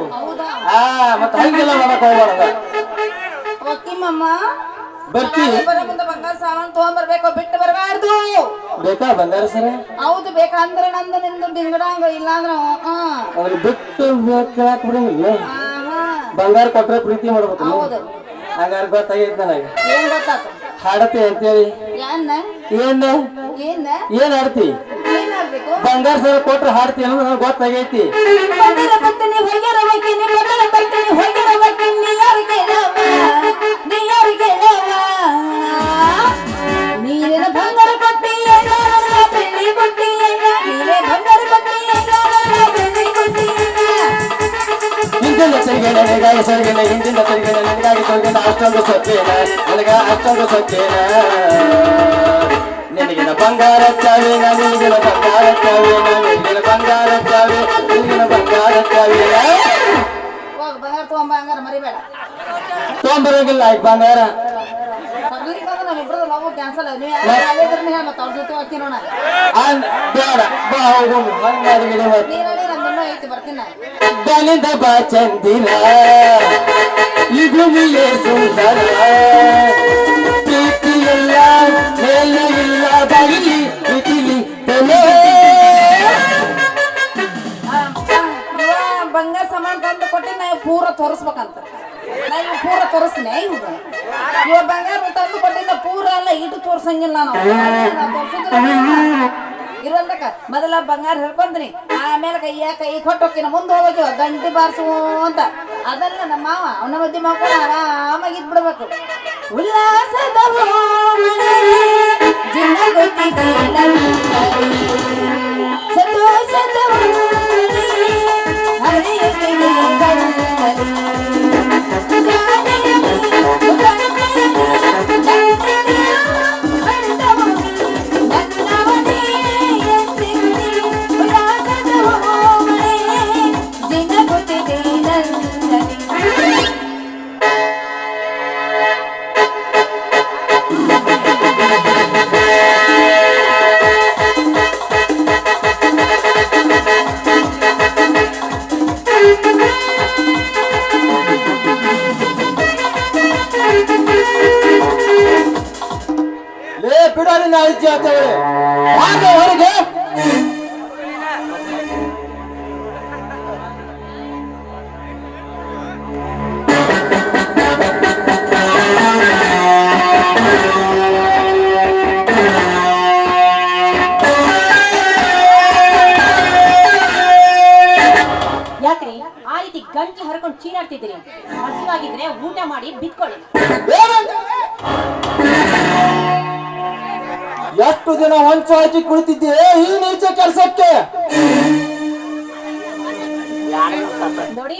ಮತ್ ಹಂಗೆಲ್ಲ ಮಾಡಕ್ ಹೋಗ್ಬಾರ್ದ ಒಕ್ಕಿಮಮ್ಮ ಬರ್ತೀವಿ ಮುಂದೆ ಬಂಗಾರ ಸಾಮಾನು ತಗೊಂಡ್ಬರ್ಬೇಕು ಬಿಟ್ಟು ಬರಬಾರ್ದು ಬೇಕಾ ಬಂಗಾರ ಸರ ಹೌದು ಬೇಕಂದ್ರೆ ನಂದು ನಿಂದು ಬಿಂಗಡಂಗ ಇಲ್ಲಾಂದ್ರ ಅವ್ರಿಗೆ ಬಿಟ್ಟು ಕೇಳಾಕ್ ಬಿಡಂಗಿಲ್ಲ ಬಂಗಾರ ಕೊಟ್ರೆ ಪ್ರೀತಿ ಮಾಡ್ಬೇಕು ಹೌದು ಹಂಗಾರ ಗೊತ್ತಾಗೈತಿ ನನಗೆ ಏನ್ ಗೊತ್ತಾತು ಹಾಡತಿ ಅಂತೇಳಿ ಏನ್ ಏನ್ ಏನ್ ಏನ್ ಹಾಡ್ತಿ ಏನ್ ಆಗ್ಬೇಕು ಬಂಗಾರ ಸರ ಕೊಟ್ರೆ ಹಾಡ್ತಿ ಅನ್ನೋದು ನನಗೆ ಗೊತ್ತಾಗೈತಿ ಬಂಗಾರ ಬರ್ತನಿ ಹೊಯ್ಯರ ಬೈಕಿನಿ ಬಂಗಾರ ಬರ್ತನಿ ಹೊಯ್ಯರ ಬೈಕಿನಿ ಯಾರಿಗೆ ನೀರಿಗೆ ನೀರಿನ ಬಂಗಾರ ಕೊಟ್ಟಿ ಬೆಳ್ಳಿ ಕೊಟ್ಟಿ ನೀರೇ ಬಂಗಾರ ಕೊಟ್ಟಿ ಬೆಳ್ಳಿ ಕೊಟ್ಟಿ ಹಿಂದಿನ ತೆರಿಗೆ ನನಗಾಗಿ ಸರಿಗಿನ ಹಿಂದಿನ ತೆರಿಗೆ ನನಗಾಗಿ ಸರಿಗಿನ ಅಷ್ಟೊಂದು ಸತ್ಯೇನ ನನಗ ಅಷ್ಟೊಂದು ಸತ್ಯೇನ ನಿನಗಿನ ಬಂಗಾರ ಚಾವೇನ ನಿನಗಿನ ಬಂಗಾರ ಚಾವೇನ ನಿನಗಿನ ಬಂಗಾರ ಚಾವೆ ನಿನಗಿನ ಬಂಗಾರ ಚಾವೇನ ಹೋಗ್ ಬಂಗಾರ ತಗೊಂಬ ಹಂಗಾರ ಮರಿಬೇಡ ತೊಗೊಂಬರಂಗಿಲ್ಲ ಈಗ ಬಂಗಾರ ಸರ್ಲಿಕ್ಕಂದ್ರೆ ನಮ್ಮಿಬ್ರದ್ದು ಲವ್ ಕ್ಯಾನ್ಸಲ್ ನೀವು ಯಾರಿದ್ರೆ ಹೇಳ ಮತ್ತೆ ಅವ್ರ ಜೊತೆ ಹೋಗ್ತೀನಿ ನೋಡ ಬೇಡ ಬಾ ಹೋಗೋಣ ಹಂಗಾದ್ರೆ ಗಿಡ ನೀ ನಡಿ ನಂದಿನ್ನೂ ಐತಿ ಬರ್ತೀನಿ ನಾ ಬಲಿದ ಬಾ ಚಂದಿರ ಈ ಭೂಮಿಯೇ ಸುಂದರ ಪ್ರೀತಿಯಲ್ಲ ಮೇಲ ಇಲ್ಲ ಬೈಲಿ ಇದಿಲಿ ತಲೆ ಬಂಗಾರ ಸಾಮಾನು ತಂದು ಕೊಟ್ಟಿ ನಾ ಪೂರ ತೋರಿಸ್ಬೇಕಂತ ನಾ ಇವ್ ಪೂರ ತೋರಿಸ್ತೀನಿ ಇವಾಗ ಇವ ಬಂಗಾರ ತಂದು ಕೊಟ್ಟಿದ್ದ ಪೂರ ಎಲ್ಲ ಇಟ್ಟು ತೋರ್ಸಂಗಿಲ್ಲ ನಾವು ಇರೋದಕ್ಕ ಮೊದಲ ಬಂಗಾರ ಹೇಳ್ಕೊಂತೀನಿ ಆಮೇಲೆ ಕೈ ಕೊಟ್ಟು ಹೋಗ್ತೀನಿ ಮುಂದೆ ಹೋಗ್ಬೇಕಿವ ಗಂಟಿ ಬಾರಿಸು ಅಂತ ಅದೆಲ್ಲ ನಮ್ಮ ಮಾವ ಅವನ ಮಧ್ಯೆ ಮಾಡ್ಕೊಂಡು ಆರಾಮಾಗಿ ಇದ್ಬಿಡ್ಬೇಕು ಉಲ್ಲಾಸದ ಸಂತೋಷದ ಲೇ ಬಿಡೋರಿ ನಾ ಇಜ್ಜಿ ಆತೇವೆ ಹಾಗೆ ಹೊರಗೆ ಯಾಕ್ರಿ ಆ ರೀತಿ ಗಂಟ್ಲು ಹರ್ಕೊಂಡು ಚೀರಾಡ್ತಿದ್ದೀರಿ? ಹಸಿವಾಗಿದ್ರೆ ಊಟ ಮಾಡಿ ಬಿತ್ಕೊಳ್ಳಿ. ಎಷ್ಟು ದಿನ ಹೊಂಚು ಹಾಕಿ ಕುಳಿತಿದ್ದೆ ಈ ನೀಚ ಕೆಲಸಕ್ಕೆ? ನೋಡಿ,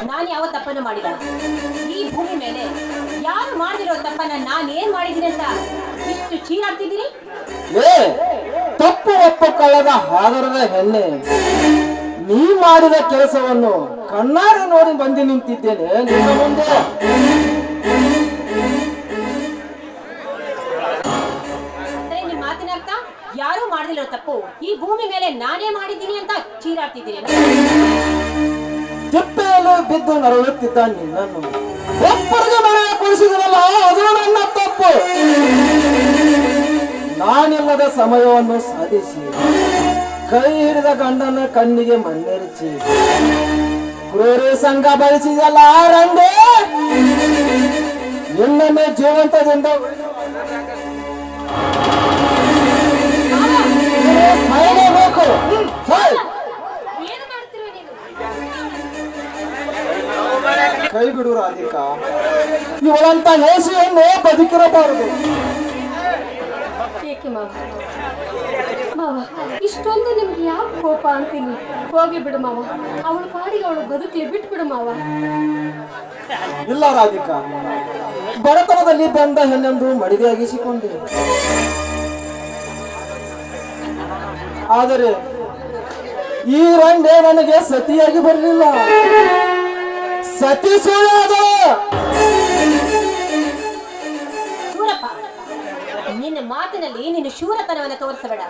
ನಾನು ಯಾವ ತಪ್ಪನ್ನು ಮಾಡಿಲ್ಲ. ಈ ಭೂಮಿ ಮೇಲೆ ಯಾರು ಮಾಡದಿರೋ ತಪ್ಪನ್ನ ನಾನೇನ್ ಮಾಡಿದ್ದೀನಿ ಅಂತ ಇಷ್ಟು ಚೀರಾಡ್ತಿದ್ದೀರಿ? ಏ ತಪ್ಪು ಒಪ್ಪಕ್ಕಲ್ಲದ ಹಾದರದ ಹೆಣ್ಣೆ, ನೀ ಮಾಡಿದ ಕೆಲಸವನ್ನು ಕಣ್ಣಾರೆ ನೋಡಿ ಬಂದು ನಿಂತಿದ್ದೇನೆ ನಿನ್ನ ಮುಂದೆ. ಅಂದ್ರೆ ನಿಮ್ ಮಾತಿನ ಅರ್ಥ ಯಾರು ಮಾಡದಿರೋ ತಪ್ಪು ಈ ಭೂಮಿ ಮೇಲೆ ನಾನೇ ಮಾಡಿದ್ದೀನಿ ಅಂತ ಚೀರಾಡ್ತಿದ್ದೀರಿ? ತಿಪ್ಪೆಯಲ್ಲೂ ಬಿದ್ದು ನರಳುತ್ತಿದ್ದ ನಿನ್ನನ್ನು ಒಬ್ಬರಿಗೆ ಮನೆ ಕುಳಿಸಿದ್ರಲ್ಲ, ಅದು ನನ್ನ ತಪ್ಪು. ನಾನಿಲ್ಲದ ಸಮಯವನ್ನು ಸಾಧಿಸಿ ಕೈ ಹಿಡಿದ ಗಂಡನ ಕಣ್ಣಿಗೆ ಮಣ್ಣೆರಿಚಿ ಕ್ರೂರಿ ಸಂಘ ಬಳಸಿದಲ್ಲ ರಂಡೆ, ನಿನ್ನನ್ನೇ ಜೀವಂತದಿಂದ ಸಾಯಲೇಬೇಕು. ಏನು ಮಾಡ್ತಿರೋ ನೀನು? ಕೈ ಬಿಡು ರಾಧಿಕಾ, ಇವಳಂತ ಹೇಸಿಯನ್ನು ಬದುಕಿರಬಾರದು. ಏಕೆ ಮಾವ? ಮಾವ, ಇಷ್ಟೊಂದು ನಿಮ್ಗೆ ಯಾವ ಕೋಪ ಅಂತೀನಿ? ಹೋಗಿ ಬಿಡು ಮಾವ, ಅವಳ ಪಾಡಿಗೆ ಅವಳು ಬದುಕಲಿ, ಬಿಟ್ಬಿಡು ಮಾವ. ಇಲ್ಲ ರಾಧಿಕಾ, ಬಡತನದಲ್ಲಿ ಬಂದ ಹೆಣ್ಣೆಂದು ಮಡಿಗೆಯಾಗಿಸಿಕೊಂಡೆ. ಆದರೆ ಈ ರಂಡೆ ನನಗೆ ಸತಿಯಾಗಿ ಬರಲಿಲ್ಲ, ಸತಿ ಸುಳ್ಳಾದ. ಶೂರಪ್ಪ, ನಿನ್ನ ಮಾತಿನಲ್ಲಿ ನಿನ್ನ ಶೂರತನವನ್ನ ತೋರಿಸಬೇಡ.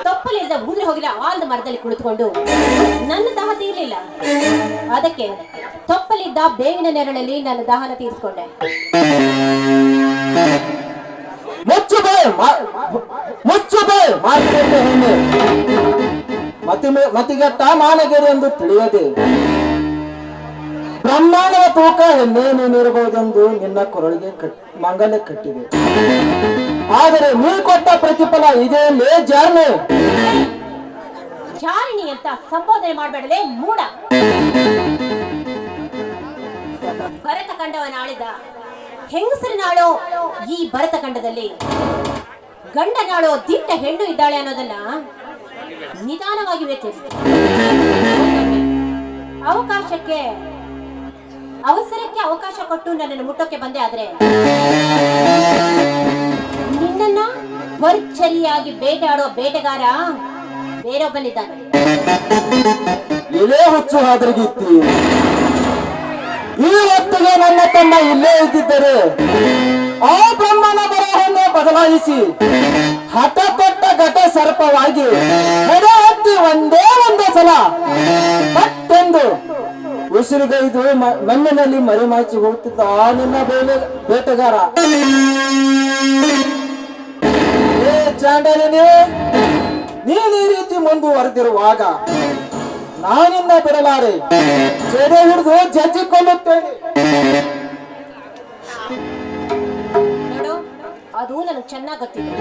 ತಪ್ಪಲಿಲ್ಲದ ಉದುರಿ ಹೋಗಿಲ್ಲ ಆಲ್ದ ಮರದಲ್ಲಿ ಕುಳಿತುಕೊಂಡು ನನ್ನ ದಾಹ ತೀರ್ಲಿಲ್ಲ. ಅದಕ್ಕೆ ತಪ್ಪಲಿದ್ದ ಬೇವಿನ ನೆರಳಲ್ಲಿ ನನ್ನ ದಾಹನ ತೀರಿಸಿಕೊಂಡೆ. ಮುಚ್ಚು ಬಾಯ್, ಮುಚ್ಚು ಬಾಯ್, ಮಾತಿಗೆ ಹೆಣ್ಣೆ ಮತಿಗೆಟ್ಟ ಮಾನಗೆರೆ ಎಂದು ತಿಳಿಯದೆ ಬ್ರಹ್ಮಾಂಡದ ತೂಕ ಹೆಣ್ಣೆ ನೀನಿರಬಹುದೆಂದು ನಿನ್ನ ಕೊರಳಿಗೆ ಮಂಗಲ್ಯ ಕಟ್ಟಿದೆ. ಆದರೆ ನೀ ಕೊಟ್ಟ ಪ್ರತಿಫಲ ಇದೇ ಜಾರ್ನೆ. ಜಾರಿಣಿ ಅಂತ ಸಂಬೋಧನೆ ಮಾಡಬೇಡಲೇ ಮೂಡ. ಭರತ ಖಂಡವನ್ನ ಆಳಿದ ಹೆಂಗಸರಿನಾಳೋ ಈ ಭರತ ಖಂಡದಲ್ಲಿ ಗಂಡನಾಳೋ ದಿಟ್ಟ ಹೆಣ್ಣು ಇದ್ದಾಳೆ ಅನ್ನೋದನ್ನ ನಿಧಾನವಾಗಿ ವಿವೇಚಿಸಿ. ಅವಸರಕ್ಕೆ ಅವಕಾಶ ಕೊಟ್ಟು ನನ್ನನ್ನು ಮುಟ್ಟೋಕೆ ಬಂದೆ. ಆದ್ರೆ ನಿನ್ನನ್ನ ಭರ್ಜರಿಯಾಗಿ ಬೇಟೆಯಾಡೋ ಬೇಟೆಗಾರ ಬೇರೊಬ್ಬನಿದ್ದಾನೆ. ಇಲ್ಲೇ ಹುಚ್ಚು ಹಾದ್ರಗಿತ್ತಿ, ಈ ಹೊತ್ತಿಗೆ ನನ್ನ ತಮ್ಮ ಇಲ್ಲೇ ಇದ್ದಿದ್ದರೆ ಆ ಬ್ರಹ್ಮನ ಬರಹನ್ನು ಬದಲಾಯಿಸಿ ಹಠ ಕೊಟ್ಟ ಘಟ ಸರ್ಪವಾಗಿ ಹೆಡೆ ಹತ್ತಿ ಒಂದೇ ಸಲ ಪಟ್ಟೆಂದು ಉಸಿರುಗೈದು ಮಣ್ಣಿನಲ್ಲಿ ಮರಿಮಾಚಿ ಹೋಗ್ತಿದ್ದ ಆ ನಿನ್ನ ಬೇಟೆಗಾರ. ಏ ಚಾಂಡಲಿನಿ, ನೀನು ಈ ರೀತಿ ಮುಂದುವರೆದಿರುವಾಗ ನಾನಿನ್ನ ಬಿಡಲಾರೆ, ಜಡೆ ಹಿಡಿದು ಜಜ್ಜಿಕೊಳ್ಳುತ್ತೇನೆ. ನೋಡು, ಅದು ನನಗೆ ಚೆನ್ನಾಗಿ ಗೊತ್ತಿದೆ.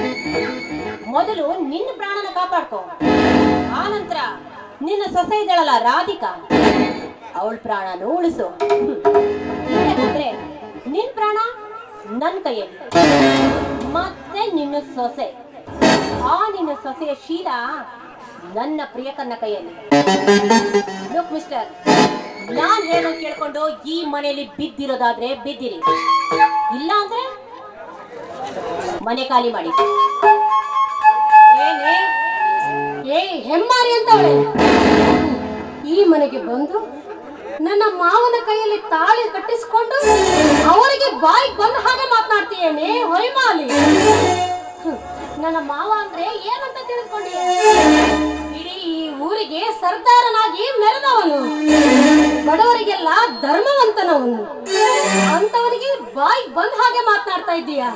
ಮೊದಲು ನಿನ್ನ ಪ್ರಾಣನ ಕಾಪಾಡ್ಕೋ, ಆ ನಂತರ ನಿನ್ನ ಸೊಸೆ ಇದ್ದಾಳಲ್ಲ ರಾಧಿಕಾ, ಅವಳ ಪ್ರಾಣನೂ ಉಳಿಸು. ಇಲ್ಲದ್ರೆ ನಿನ್ ಪ್ರಾಣ ನನ್ನ ಕೈಯಲ್ಲಿ, ಮತ್ತೆ ನಿನ್ನ ಸೊಸೆ, ಆ ನಿನ್ನ ಸೊಸೆಯ ಶೀಲ ನನ್ನ ಪ್ರಿಯಕರನ ಕೈಯಲ್ಲಿ. ಲುಕ್ ಮಿಸ್ಟರ್, ನಾನ್ ಹೇಳೋದು ಕೇಳ್ಕೊಂಡು ಈ ಮನೆಯಲ್ಲಿ ಬಿದ್ದಿರೋದಾದ್ರೆ ಬಿದ್ದಿರಿ, ಇಲ್ಲ ಅಂದ್ರೆ ಮನೆ ಖಾಲಿ ಮಾಡಿ. ಏನೇ ಏ ಹೆಮ್ಮಾರಿ ಅಂತವಳೆ, ಈ ಮನೆಗೆ ಬಂದು ನನ್ನ ಮಾವನ ಕೈಯಲ್ಲಿ ತಾಳಿ ಕಟ್ಟಿಸಿಕೊಂಡು ಅವರಿಗೆ ಬಾಯಿ ಬಂದ ಹಾಗೆ ಮಾತನಾಡ್ತೀಯೇನೆ ಹೊಯ್ಮಾಲಿ? ನನ್ನ ಮಾವ ಅಂದ್ರೆ ಏನಂತ ತಿಳ್ಕೊಂಡಿ? ಇಡೀ ಈ ಊರಿಗೆ ಸರ್ದಾರನಾಗಿ ಮೆರೆದವನು, ಬಡವರಿಗೆಲ್ಲ ಧರ್ಮವಂತನವನು. ಅಂತವನಿಗೆ ಬಾಯಿ ಬಂದ ಹಾಗೆ ಮಾತನಾಡ್ತಾ ಇದ್ದೀಯಾ?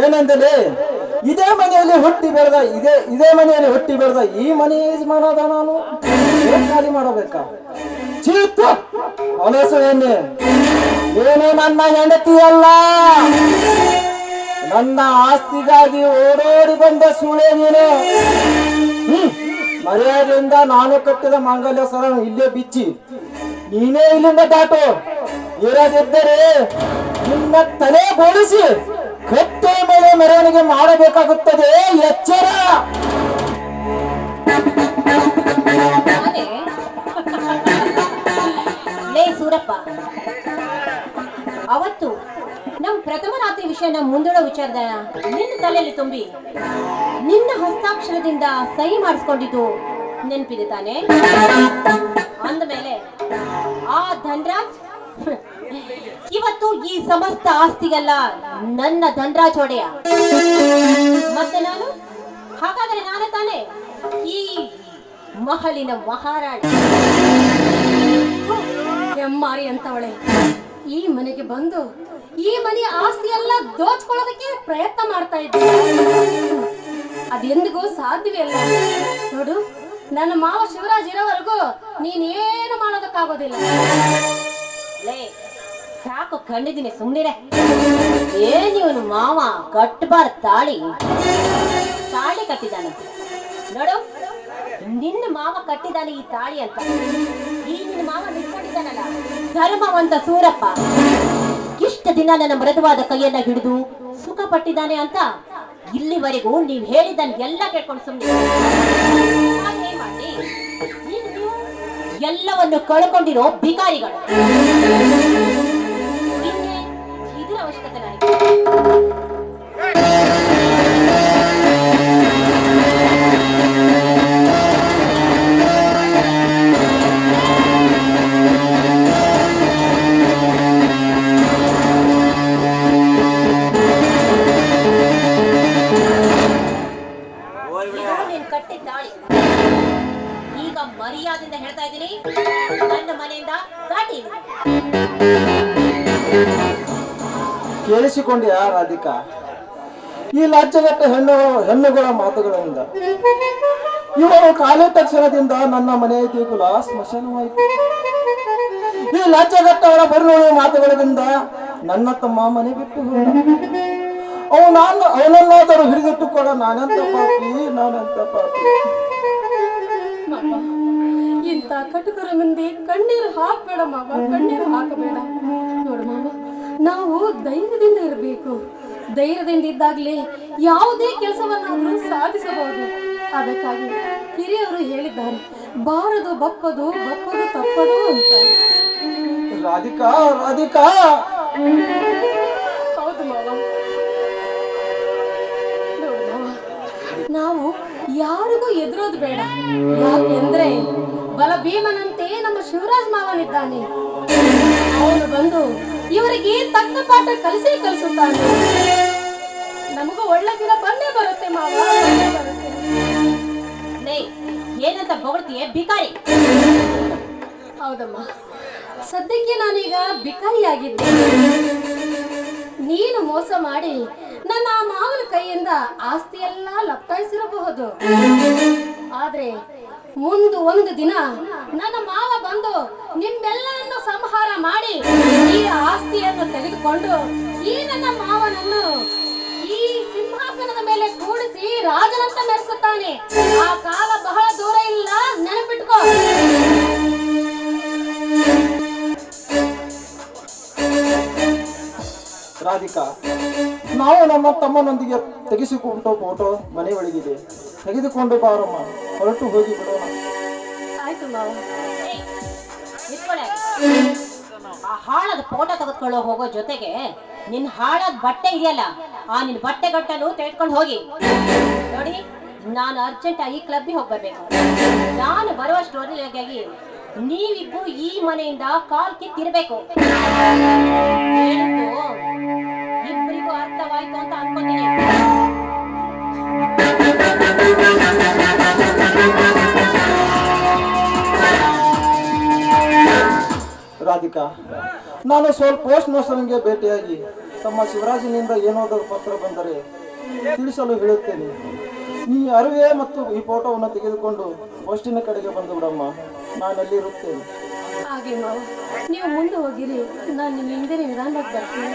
ಏನಂತಲೇ, ಇದೇ ಮನೆಯಲ್ಲಿ ಹುಟ್ಟಿ ಬೆಳೆದ ಇದೇ ಮನೆಯಲ್ಲಿ ಹುಟ್ಟಿ ಬೆಳೆದ ಈ ಮನೆ ಯಜಮಾನದ ನಾನು ಏನ್ ಖಾಲಿ ಮಾಡಬೇಕಾ? ಚೀತ ಹೊಲಸು ಏನೇ ಏನು ನನ್ನ ಹೆಂಡತಿಯಲ್ಲ, ನನ್ನ ಆಸ್ತಿಗಾಗಿ ಓಡೋಡಿ ಬಂದ ಸುಳೆ ನೀನು. ಮರ್ಯಾದೆಯಿಂದ ನಾನು ಕಟ್ಟಿದ ಮಾಂಗಲ್ಯ ಸರ ಇಲ್ಲೇ ಬಿಚ್ಚಿ ನೀನೇ ಇಲ್ಲಿಂದ ದಾಟು. ಇರದಿದ್ದರೆ ನಿನ್ನ ತಲೆ ಬೋಳಿಸಿ ಕತ್ತೆ ಮೇಲೆ ಮೆರವಣಿಗೆ ಮಾಡಬೇಕಾಗುತ್ತದೆ, ಎಚ್ಚರ. ಲೇ ಸೂರಪ್ಪ, ಅವತ್ತು ನಮ್ ಪ್ರಥಮ ರಾತ್ರಿ ವಿಷಯನ ಮುಂದೂಡೋ ವಿಚಾರದ ನಿನ್ನ ತಲೆಯಲ್ಲಿ ತುಂಬಿ ನಿನ್ನ ಹಸ್ತಾಕ್ಷರದಿಂದ ಸಹಿ ಮಾಡಿಸ್ಕೊಂಡಿದ್ದು ನೆನಪಿದೆ ತಾನೆ? ಅಂದಮೇಲೆ ಆ ಧನ್ರಾಜ್ ಇವತ್ತು ಈ ಸಮಸ್ತ ಆಸ್ತಿಗೆಲ್ಲ ನನ್ನ ಧನ್ರಾಜ್ ಒಡೆಯ. ಮತ್ತೆ ನಾನು ಹಾಗಾದ್ರೆ ನಾನೇ ತಾನೆ ಈ ಮಹಲಿನ ಮಹಾರಾಣಿ. ಹೆಮ್ಮಾರಿ ಅಂತವಳೆ ಈ ಮನೆಗೆ ಬಂದು ಈ ಮನೆಯ ಆಸ್ತಿ ಎಲ್ಲ ದೋಚ್ಕೊಳ್ಳೋದಕ್ಕೆ ಪ್ರಯತ್ನ ಮಾಡ್ತಾ ಇದ್ದೆ. ಅದೆಂದಿಗೂ ಸಾಧ್ಯವೇ ಅಲ್ಲ. ನೋಡು, ನನ್ನ ಮಾವ ಶಿವರಾಜ್ ಇರೋವರೆಗೂ ನೀನೇನು ಮಾಡೋದಕ್ಕಾಗೋದಿಲ್ಲ. ಲೇ ಸಾಕು, ಕಂಡಿದ್ದೀನಿ, ಸುಮ್ಮನಿರೆ. ಏನಿವನು ಮಾವ ಕಟ್ಟಬಾರ ತಾಳಿ ಕಟ್ಟಿದಾನಂತೆ. ನೋಡು, ನಿನ್ನ ಮಾವ ಕಟ್ಟಿದಾನೆ ಈ ತಾಳಿ ಅಂತ. ಈ ನಿನ್ನ ಮಾವ ನಿಂತ್ಕೊಂಡಿದ್ದಾನಲ್ಲ ಧರ್ಮವಂತ ಸೂರಪ್ಪ, ಇಷ್ಟ ದಿನ ನನ್ನ ಮೃದುವಾದ ಕೈಯನ್ನ ಹಿಡಿದು ಸುಖ ಪಟ್ಟಿದ್ದಾನೆ ಅಂತ ಇಲ್ಲಿವರೆಗೂ ನೀವ್ ಹೇಳಿದ್ದನ್ನು ಎಲ್ಲ ಕೇಳ್ಕೊಂಡು ಸುಮ್ಮನೆ ಮಾಡಿ. ಈಗ ನೀವು ಎಲ್ಲವನ್ನು ಕಳ್ಕೊಂಡಿರೋ ಬಿಕಾರಿಗಳು. ಇದರ ಅವಶ್ಯಕತೆ ನನಗೆ. ನೀನು ಕಟ್ಟಿದ್ದಾಳೆ. ಈಗ ಮರ್ಯಾದೆಯಿಂದ ಹೇಳ್ತಾ ಇದ್ದೀನಿ, ನನ್ನ ಮನೆಯಿಂದ ದಾಟಿ. ಕೇಳಿಸಿಕೊಂಡ್ಯಾ ರಾಧಿಕಾ? ಈ ಲಜ್ಜೆಗೆಟ್ಟ ಹೆಣ್ಣುಗಳ ಮಾತುಗಳಿಂದ ಇವರು ಕಾಲೇ ತಕ್ಷಣದಿಂದ ನನ್ನ ಮನೆಯ ದೇಗುಲ ಸ್ಮಶಾನವಾಯಿತು. ಈ ಲಜ್ಜೆಗೆಟ್ಟವರ ಬರುಳುವ ಮಾತುಗಳಿಂದ ನನ್ನ ತಮ್ಮ ಮನೆ ಬಿಟ್ಟು ಅವನನ್ನಾದರೂ ಹಿಡಿದಿಟ್ಟುಕೊಳ್ಳ. ನಾನೆಂತ ಪಾಪಿ. ಇಂಥ ಕಟುಕರ ಮುಂದೆ ಕಣ್ಣೀರು ಹಾಕಬೇಡ ಮಾವ, ಕಣ್ಣೀರು ಹಾಕಬೇಡ. ನೋಡು ಮಾವ, ನಾವು ಧೈರ್ಯದಿಂದ ಇರಬೇಕು. ಧೈರ್ಯದಿಂದ ಇದ್ದಾಗಲೇ ಯಾವುದೇ ಕೆಲಸವನ್ನಾದರೂ ಸಾಧಿಸಬಹುದು. ಅದಕ್ಕಾಗಿ ಹಿರಿಯವರು ಹೇಳಿದ್ದಾರೆ, ಬಾರದು ಬಪ್ಪದು ತಪ್ಪದು ಅಂತ. ರಾಧಿಕಾ ಹೌದು ಮಾವ. ನೋಡು ಮಾವ, ನಾವು ಯಾರಿಗೂ ಎದುರೋದು ಬೇಡ. ಯಾಕೆಂದ್ರೆ ಬಲ ಭೀಮನಂತೆ ನಮ್ಮ ಶಿವರಾಜ್ ಮಾವನಿದ್ದಾನೆ. ಅವನು ಬಂದು ಇವರಿಗೆ ತಕ್ಕ ಪಾಠ ಕಲಿಸುತ್ತಾನೆ. ನಮಗೂ ಒಳ್ಳೆ ದಿನ ಬಂದೇ ಬರುತ್ತೆ ಮಾವ, ಬರುತ್ತೆ. ಏನಂತ ಹೊಗಳ್ತೀಯ ಬಿಕಾರಿ? ಹೌದಮ್ಮ, ಸದ್ಯಕ್ಕೆ ನಾನೀಗ ಬಿಕಾರಿಯಾಗಿದ್ದೆ. ನೀನು ಮೋಸ ಮಾಡಿ ನನ್ನ ಮಾವನ ಕೈಯಿಂದ ಆಸ್ತಿಯೆಲ್ಲ ಲಪ್ಟಾಯಿಸಿರಬಹುದು. ಆದ್ರೆ ಒಂದು ದಿನ ನನ್ನ ಮಾವ ಬಂದು ನಿಮ್ಮೆಲ್ಲರನ್ನು ಸಂಹಾರ ಮಾಡಿ ಈ ಆಸ್ತಿಯನ್ನು ತೆಗೆದುಕೊಂಡು ಈ ನನ್ನ ಮಾವನನ್ನು ಈ ಸಿಂಹಾಸನದ ಮೇಲೆ ಕೂಡಿಸಿ ರಾಜನಂತ ಮೆರೆಸುತ್ತಾನೆ. ಆ ಕಾಲ ಬಹಳ ದೂರ ಇಲ್ಲ, ನೆನಪಿಟ್ಕೋ. ರಾಧಿಕಾ, ನಾವು ನಮ್ಮ ತಮ್ಮನೊಂದಿಗೆ ತೆಗೆಸಿಕೊಂಡ ಫೋಟೋ ಮನೆ ಒಳಗಿದೆ. ತೆಗೆದುಕೊಂಡು ಬಾರಮ್ಮ, ಹೊರಟು ಹೋಗಿ ಬಿಡೋಣ. ಆಯ್ತು ಮಾವ. ನಿಂತ್ಕೊಳ್ಳೆ. ಆ ಹಾಳಾದ ಫೋಟೋ ತೆಗೆದುಕೊಳ್ಳೋ ಹೋಗೋ ಜೊತೆಗೆ ನಿನ್ ಹಾಳಾದ ಬಟ್ಟೆ ಇದೆಯಲ್ಲ, ಆ ನಿನ್ ಬಟ್ಟೆ ಗಟ್ಟನ್ನು ತೆಗೆದುಕೊಂಡು ಹೋಗಿ. ನೋಡಿ, ನಾನು ಅರ್ಜೆಂಟ್ ಆಗಿ ಕ್ಲಬ್ಗೆ ಹೋಗಿ ಬರ್ಬೇಕು. ನಾನು ಬರುವಷ್ಟರೊಳಗಾಗಿ ನೀವಿಬ್ರು ಈ ಮನೆಯಿಂದ ಕಾಲ್ ಕಿತ್ತಿರ್ಬೇಕು. ಹೇಳಿದ್ದು ಇಬ್ಬರಿಗೂ ಅರ್ಥವಾಯ್ತು ಅಂತ ಅನ್ಕೋತೀನಿ. ರಾಧಿಕಾ, ನಾನು ಸ್ವಲ್ಪ ಪೋಸ್ಟ್ ಮಾಸ್ಟರ್ಗೆ ಭೇಟಿಯಾಗಿ ತಮ್ಮ ಶಿವರಾಜನಿಂದ ಏನಾದರೂ ಪತ್ರ ಬಂದರೆ ತಿಳಿಸಲು ಹೇಳುತ್ತೇನೆ. ನೀ ಅರಿವೆ ಮತ್ತು ಈ ಫೋಟೋವನ್ನು ತೆಗೆದುಕೊಂಡು ಪೋಸ್ಟಿನ ಕಡೆಗೆ ಬಂದು ಬಿಡಮ್ಮ, ನಾನಲ್ಲಿ ಇರುತ್ತೇನೆ. ಹಾಗೆ ಮಾವ, ನೀವು ಮುಂದೆ ಹೋಗಿರಿ, ನಾನು ನಿಮ್ಮ ಹಿಂದೆ ನಿಧಾನವಾಗಿ ಬರ್ತೀನಿ.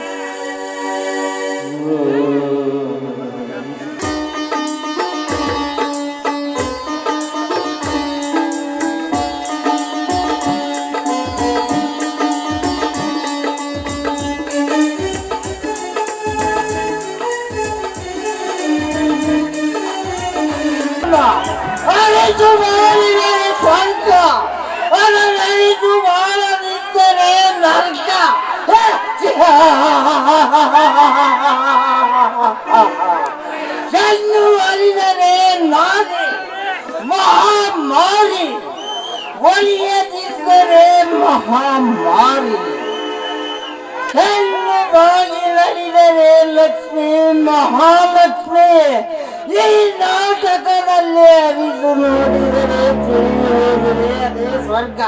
ಜನ್ನು ಅರಿದರೆ ನಾನೇ ಮಹಾಮಾರಿ, ಒಲಿಯದಿದ್ದರೆ ಮಹಾಮಾರಿ. ಹೆಣ್ಣು ಬಾಗಿಲರಿದರೆ ಲಕ್ಷ್ಮಿ ಮಹಾಲಕ್ಷ್ಮಿ. ಈ ನಾಟಕದಲ್ಲಿ ಅರಿದು ನೋಡಿದರೆ ತಿಳಿಯುವುದರೆ ಅದೇ ಸ್ವರ್ಗ.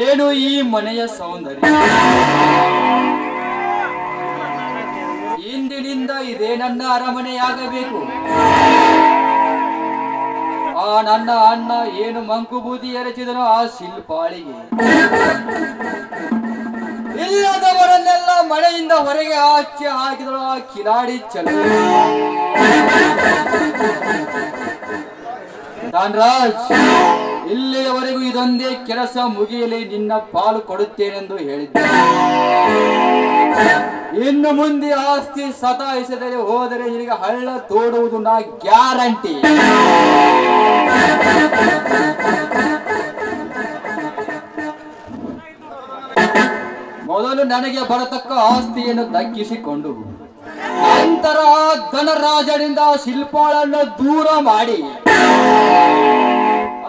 ಏನು ಈ ಮನೆಯ ಸೌಂದರ್ಯ! ಇಂದಿನಿಂದ ಇದೇ ನನ್ನ ಅರಮನೆಯಾಗಬೇಕು. ಆ ನನ್ನ ಅಣ್ಣ ಏನು ಮಂಕು ಬೂದಿ ಎರಚಿದನೋ ಆ ಶಿಲ್ಪಾಳಿಗೆ, ಇಲ್ಲದವರನ್ನೆಲ್ಲ ಮನೆಯಿಂದ ಹೊರಗೆ ಆಚೆ ಹಾಕಿದಳು ಆ ಕಿಲಾಡಿ ಚಲ. ಧನ್ರಾಜ್, ಇಲ್ಲಿಯವರೆಗೂ ಇದೊಂದೇ ಕೆಲಸ ಮುಗಿಯಲಿ ನಿನ್ನ ಪಾಲು ಕೊಡುತ್ತೇನೆಂದು ಹೇಳಿದ್ದೆ. ಇನ್ನು ಮುಂದೆ ಆಸ್ತಿ ಸತಾಯಿಸದೆ ಹೋದರೆ ನಿನಗೆ ಹಳ್ಳ ತೋಡುವುದು ನಾ ಗ್ಯಾರಂಟಿ. ಮೊದಲು ನನಗೆ ಬರತಕ್ಕ ಆಸ್ತಿಯನ್ನು ದಕ್ಕಿಸಿಕೊಂಡು ನಂತರ ಧನರಾಜನಿಂದ ಶಿಲ್ಪಾಳನ್ನು ದೂರ ಮಾಡಿ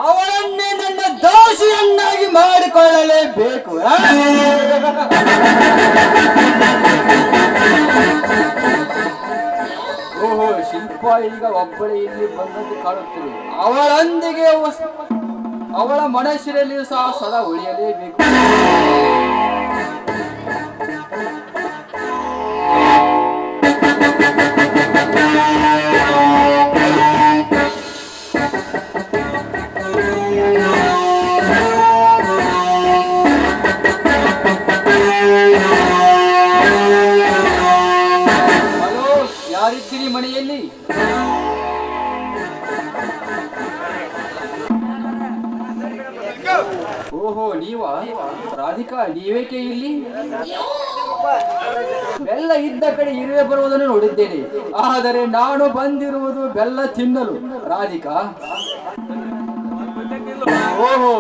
ಅವಳನ್ನೇ ನನ್ನ ದಾಸಿಯನ್ನಾಗಿ ಮಾಡಿಕೊಳ್ಳಲೇಬೇಕು. ಓಹೋ, ಶಿಲ್ಪ ಈಗ ಒಬ್ಬಳೇ ಇಲ್ಲಿ ಬಂದಂತೆ ಕಾಣುತ್ತದೆ. ಅವಳೊಂದಿಗೆ ಅವಳ ಮನಸ್ಸಿನಲ್ಲಿ ಸಹ ಸದಾ ಉಳಿಯಲೇಬೇಕು. ಯಾರಿದ್ದೀರಿ ಮನೆಯಲ್ಲಿ? ಓಹೋ, ನೀವಾ? ರಾಧಿಕಾ, ನೀವೇಕೆ ಇಲ್ಲಿ? ಬೆಲ್ಲ ಇದ್ದ ಕಡೆ ಇರುವೆ ಬರುವುದನ್ನು ನೋಡಿದ್ದೇನೆ, ಆದರೆ ನಾನು ಬಂದಿರುವುದು ಬೆಲ್ಲ ತಿನ್ನಲು. ರಾಧಿಕಾ, ಓಹೋ,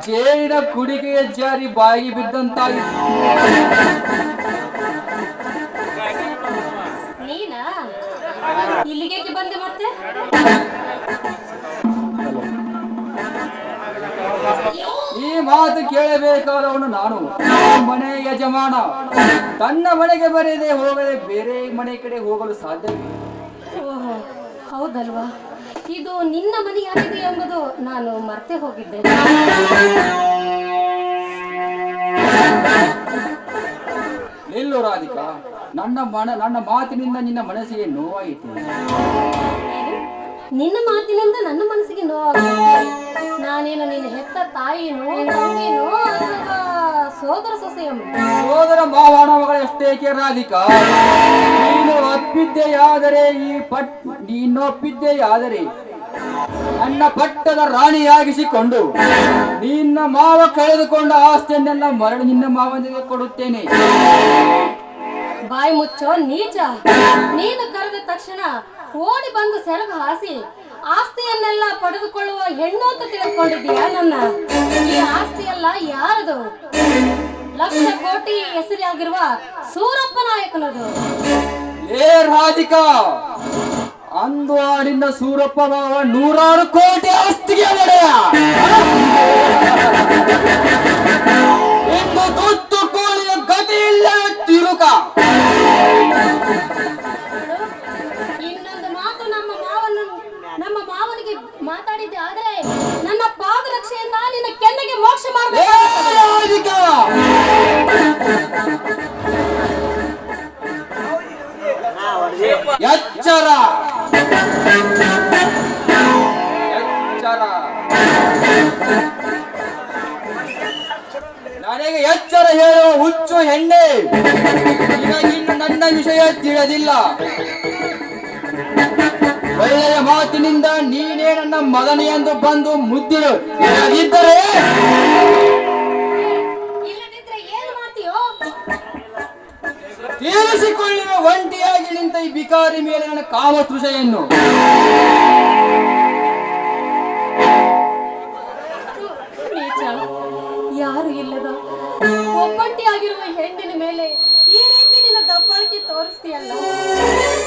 ಜೇಡಿನ ಕುಡಿಗೆಯ ಜಾರಿ ಬಾಯಿಗೆ ಬಿದ್ದಂತಾಗಿ. ನೀನಾ ಇಲ್ಲಿಗೆ ಬಂದೆ ಮತ್ತೆ? ಈ ಮಾತು ಕೇಳಬೇಕಾದವನು ನಾನು, ಮನೆ ಯಜಮಾನ. ತನ್ನ ಮನೆಗೆ ಬರೆಯದೆ ಹೋಗದೆ ಬೇರೆ ಮನೆ ಕಡೆ ಹೋಗಲು ಸಾಧ್ಯವಿಲ್ಲ. ಓಹೋ, ಹೌದಲ್ವಾ? ಇದು ನಿನ್ನ ಮನೆಯಾಗಿದೆ ಎಂಬುದು ನಾನು ಮರ್ತೆ ಹೋಗಿದ್ದೆ. ಇಲ್ಲೋ ರಾಧಿಕಾ, ನನ್ನ ಮಾತಿನಿಂದ ನಿನ್ನ ಮನಸ್ಸಿಗೆ ನೋವಾಯಿತು. ನಿನ್ನ ಮಾತಿನಿಂದ ನನ್ನ ಮನಸ್ಸಿಗೆ ನೋವಾಗುತ್ತೆ. ನಾನೇನು ನಿನ್ನ ಹೆತ್ತ ತಾಯಿನೋ ತಂಗಿನೋ ಅಥವಾ ಸೋದರ ಸೊಸೆಯಮ್ಮ? ಸೋದರ ಮಾವನ ಮಗಳಷ್ಟೇಕೆ ರಾಧಿಕಾ? ನೀನೊಪ್ಪಿದ್ದೆಯಾದರೆ ನನ್ನ ಪಟ್ಟದ ರಾಣಿಯಾಗಿಸಿಕೊಂಡು ನಿನ್ನ ಮಾವ ಕಳೆದುಕೊಂಡ ಆಸ್ತಿಯನ್ನೆಲ್ಲ ಮರಳಿ ನಿನ್ನ ಮಾವನಿಗೆ ಕೊಡುತ್ತೇನೆ. ಬಾಯಿ ಮುಚ್ಚೋ ನೀಚ! ನೀನು ಕರೆದ ತಕ್ಷಣ ಓಡಿ ಬಂದು ಸೆರಗು ಹಾಸಿ ಆಸ್ತಿಯನ್ನೆಲ್ಲ ಪಡೆದುಕೊಳ್ಳುವ ಹೆಣ್ಣು ಅಂತ ತಿಳ್ಕೊಂಡಿದ್ದೀಯಾ? ನನ್ನ ಈ ಆಸ್ತಿಯೆಲ್ಲ ಯಾರದು? ಲಕ್ಷ ಕೋಟಿ ಹೆಸರಾಗಿರುವ ಸೂರಪ್ಪ ನಾಯಕನದು. ಏ ರಾಧಿಕಾ, ಅಂದು ನಿನ್ನ ಸೂರಪ್ಪ ಮಾವ 100 ಕೋಟಿ ಆಸ್ತಿಗೆ ಒಡೆಯ. ಇನ್ನು ತುತ್ತು ಕೋಳಿಯ ಗತಿ ಇಲ್ಲ ತಿರುಕ. ಇನ್ನೊಂದು ಮಾತು ನಮ್ಮ ಮಾವನಿಗೆ ಮಾತಾಡಿದ್ದೆ ಆದ್ರೆ ನನ್ನ ಪಾದರಕ್ಷೆಯಿಂದ ನಿನ್ನ ಕೆನ್ನೆಗೆ ಮೋಕ್ಷ ಮಾಡಬೇಕು. ರಾಧಿಕಾ, ಎಚ್ಚರ ಎಚ್ಚರ, ನನಗೆ ಎಚ್ಚರ ಹೇಳುವ ಹುಚ್ಚು ಹೆಣ್ಣೆ. ಈಗ ಇನ್ನು ನನ್ನ ವಿಷಯ ತಿಳಿದಿಲ್ಲ. ಒಳ್ಳೆಯ ಮಾತಿನಿಂದ ನೀನೇ ನನ್ನ ಮಗನಿ ಎಂದು ಬಂದು ಮುದ್ದಿರು. ಇಲ್ಲದಿದ್ದರೆ ಏನು ಮಾಡ್ತೀಯೋ? ತೀರಿಸಿಕೊಳ್ಳುವ ಒಂಟಿಯಾಗಿ ನಿಂತ ಈ ಬಿಕಾರಿ ಮೇಲೆ ನನ್ನ ಕಾಮತೃಷೆಯನ್ನು. ನೀಚ! ಯಾರು ಇಲ್ಲದ ಒಬ್ಬಂಟಿಯಾಗಿರುವ ಹೆಣ್ಣಿನ ಮೇಲೆ ಈ ರೀತಿ ನಿನ್ನ ದಬ್ಬಾಳಿಕೆ ತೋರಿಸ್ತೀಯಲ್ಲ,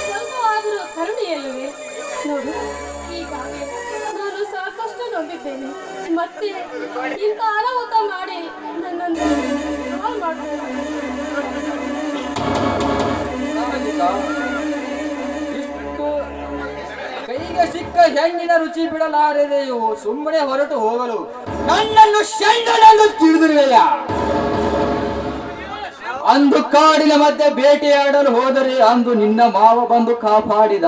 ಸ್ವಲ್ಪ ಆದರೂ ಕರುಣೆಯಲ್ಲವೇ? ನೋಡು, ಈಗಾಗಲೇ ನಾನು ಸಾಕಷ್ಟು ನೊಂದಿದ್ದೇನೆ. ಮತ್ತೆ ಇಂಥ ಅನಾಹುತ ಮಾಡಿ ನನ್ನನ್ನು ಹಾಳು ಮಾಡ್ತೇನೆ. ಇಷ್ಟು ಕೈಗೆ ಸಿಕ್ಕ ಹೆಣ್ಣಿನ ರುಚಿ ಬಿಡಲಾರದೆಯೋ ಸುಮ್ಮನೆ ಹೊರಟು ಹೋಗಲು ನನ್ನನ್ನು ಷಂಡನೆಂದು ತಿಳಿದಿರುವೆಯ? ಅಂದು ಕಾಡಿನ ಮಧ್ಯೆ ಬೇಟೆಯಾಡಲು ಹೋದರೆ ಅಂದು ನಿನ್ನ ಮಾವ ಬಂದು ಕಾಪಾಡಿದ.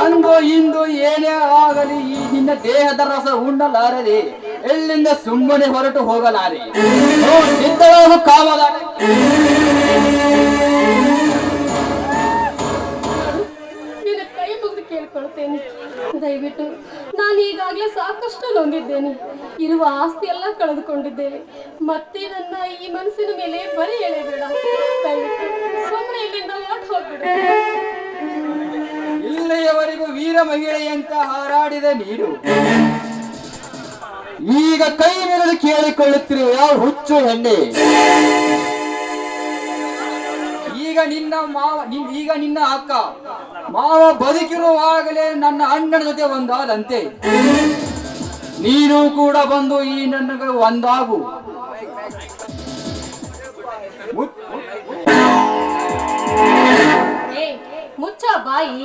ಅಂದು ಇಂದು ಏನೇ ಆಗಲಿ ಈ ನಿನ್ನ ದೇಹದ ರಸ ಉಣ್ಣಲಾರದೆ ಎಲ್ಲಿಂದ ಸುಮ್ಮನೆ ಹೊರಟು ಹೋಗಲಾರೆ. ಸಿದ್ಧವಾಗು ಕಾಮದ. ನಿನ್ನ ಕೈ ಮುಗಿದು ಕೇಳ್ಕೊಳ್ತೇನೆ, ದಯವಿಟ್ಟು. ನಾನು ಈಗಾಗಲೇ ಸಾಕಷ್ಟು ನೊಂದಿದ್ದೇನೆ. ಇರುವ ಆಸ್ತಿ ಎಲ್ಲ ಕಳೆದುಕೊಂಡಿದ್ದೇನೆ. ಮತ್ತೆ ನನ್ನ ಈ ಮನಸ್ಸಿನ ಮೇಲೆ ಬರೀ ಎಳೆಬೇಡ. ದಯವಿಟ್ಟು ಸುಮ್ಮನೆ ಇಲ್ಲಿಂದ ಹೊರಟು ಹೋಗ್ಬಿಡು. ಇಲ್ಲಿಯವರೆಗೂ ವೀರ ಮಹಿಳೆಯಂತ ಹಾರಾಡಿದ ನೀನು ಈಗ ಕೈ ಮುಗಿದು ಕೇಳಿಕೊಳ್ಳುತ್ತಿರುವ ಯಾವ ಹುಚ್ಚು ಹೆಣ್ಣೆ? ಈಗ ನಿನ್ನ ಅಕ್ಕ ಮಾವ ಬದುಕಿರುವಾಗಲೇ ನನ್ನ ಅಣ್ಣನ ಜೊತೆ ಒಂದಾದಂತೆ ನೀನು ಕೂಡ ಬಂದು ಈ ನನ್ನ ಒಂದಾಗು. ಮುಚ್ಚ ಬಾಯಿ!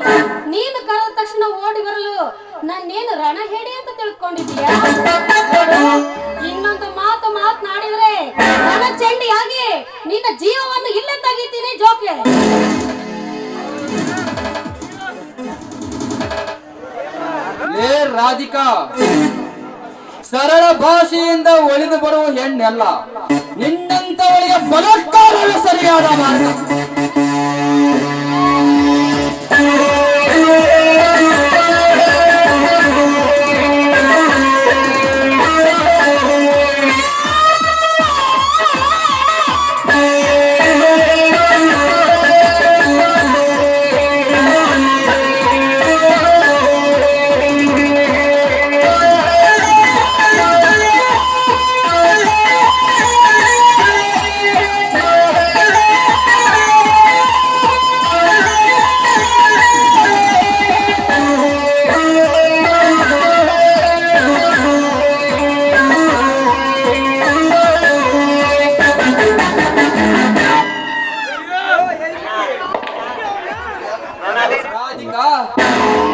ನೀನು ಕರೆದ ತಕ್ಷಣ ಓಡಿ ಬರಲು ನನ್ನೇನು ರಣ ಹೇಳಿ ಅಂತ ತಿಳ್ಕೊಂಡಿದ್ದೀಯಾ? ಇನ್ನೊಂದು ಮಾತು ಮಾತನಾಡಿದ್ರೆ ರಣ ಚಂಡಿಯಾಗಿ ನಿನ್ನ ಜೀವವನ್ನು ಇಲ್ಲೇ ತೆಗಿತೀನಿ ಜೋಕೆ. ಏ ರಾಧಿಕಾ, ಸರಳ ಭಾಷೆಯಿಂದ ಒಳಿದು ಬರುವ ಹೆಣ್ಣೆಲ್ಲ. ನಿನ್ನಂತವಳಿಗೆ ಬಲಾತ್ಕಾರವೇ ಸರಿಯಾದ ಮಾರ್ಗ.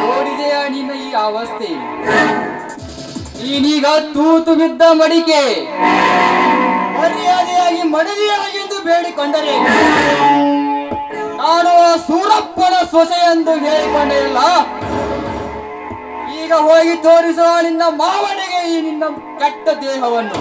ನೋಡಿದೆಯಾ ನಿನ್ನ ಈ ಅವಸ್ಥೆ? ನೀನೀಗ ತೂತು ಬಿದ್ದ ಮಡಿಕೆ. ಮರ್ಯಾದೆಯಾಗಿ ಮಡದಿಯಾಗೆಂದು ಬೇಡಿಕೊಂಡರೆ ನಾನು ಆ ಸೂರಪ್ಪನ ಸೊಸೆ ಎಂದು ಹೇಳಿಕೊಂಡೆಯಲ್ಲ. ಈಗ ಹೋಗಿ ತೋರಿಸುವ ನಿನ್ನ ಮಾವನಿಗೆ ಈ ನಿನ್ನ ಕೆಟ್ಟ ದೇಹವನ್ನು.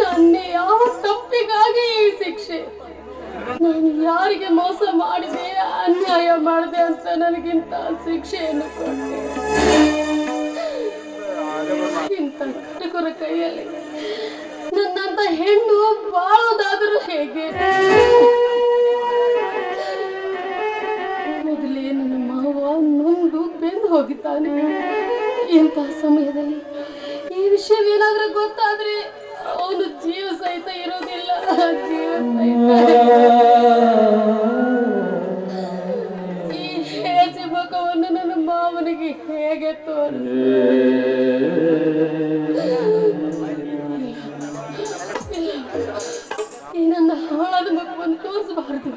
ನನ್ನ ಯಾವ ತಪ್ಪಿಗಾಗಿ ಈ ಶಿಕ್ಷೆ? ನಾನು ಯಾರಿಗೆ ಮೋಸ ಮಾಡಿದೆ, ಅನ್ಯಾಯ ಮಾಡಿದೆ ಅಂತ ನನಗಿಂತ ಶಿಕ್ಷೆಯನ್ನು ಕೊಟ್ಟೆ. ಇಂಥ ಕಟುಕರ ಕೈಯಲ್ಲಿ ನನ್ನಂತ ಹೆಣ್ಣು ಬಾಳೋದಾದರೂ ಹೇಗೆ? ಮೊದಲೇ ನನ್ನ ಮಾವ ನೊಂದು ಬೆಂದು ಹೋಗಿದ್ದಾನೆ. ಇಂಥ ಸಮಯದಲ್ಲಿ ಈ ವಿಷಯವೇನಾದ್ರೂ ಗೊತ್ತಾದ್ರೆ ಅವನು ಜೀವ ಸಹಿತ ಇರೋದಿಲ್ಲ. ಜೀವ ಸಹಿತ ಈ ಹೇಸಿ ಮುಖವನ್ನು ನನ್ನ ಮಾವನಿಗೆ ಹೇಗೆ ಈ ನನ್ನ ಹಾಳಾದ ಮುಖವನ್ನು ತೋರಿಸಬಾರದು.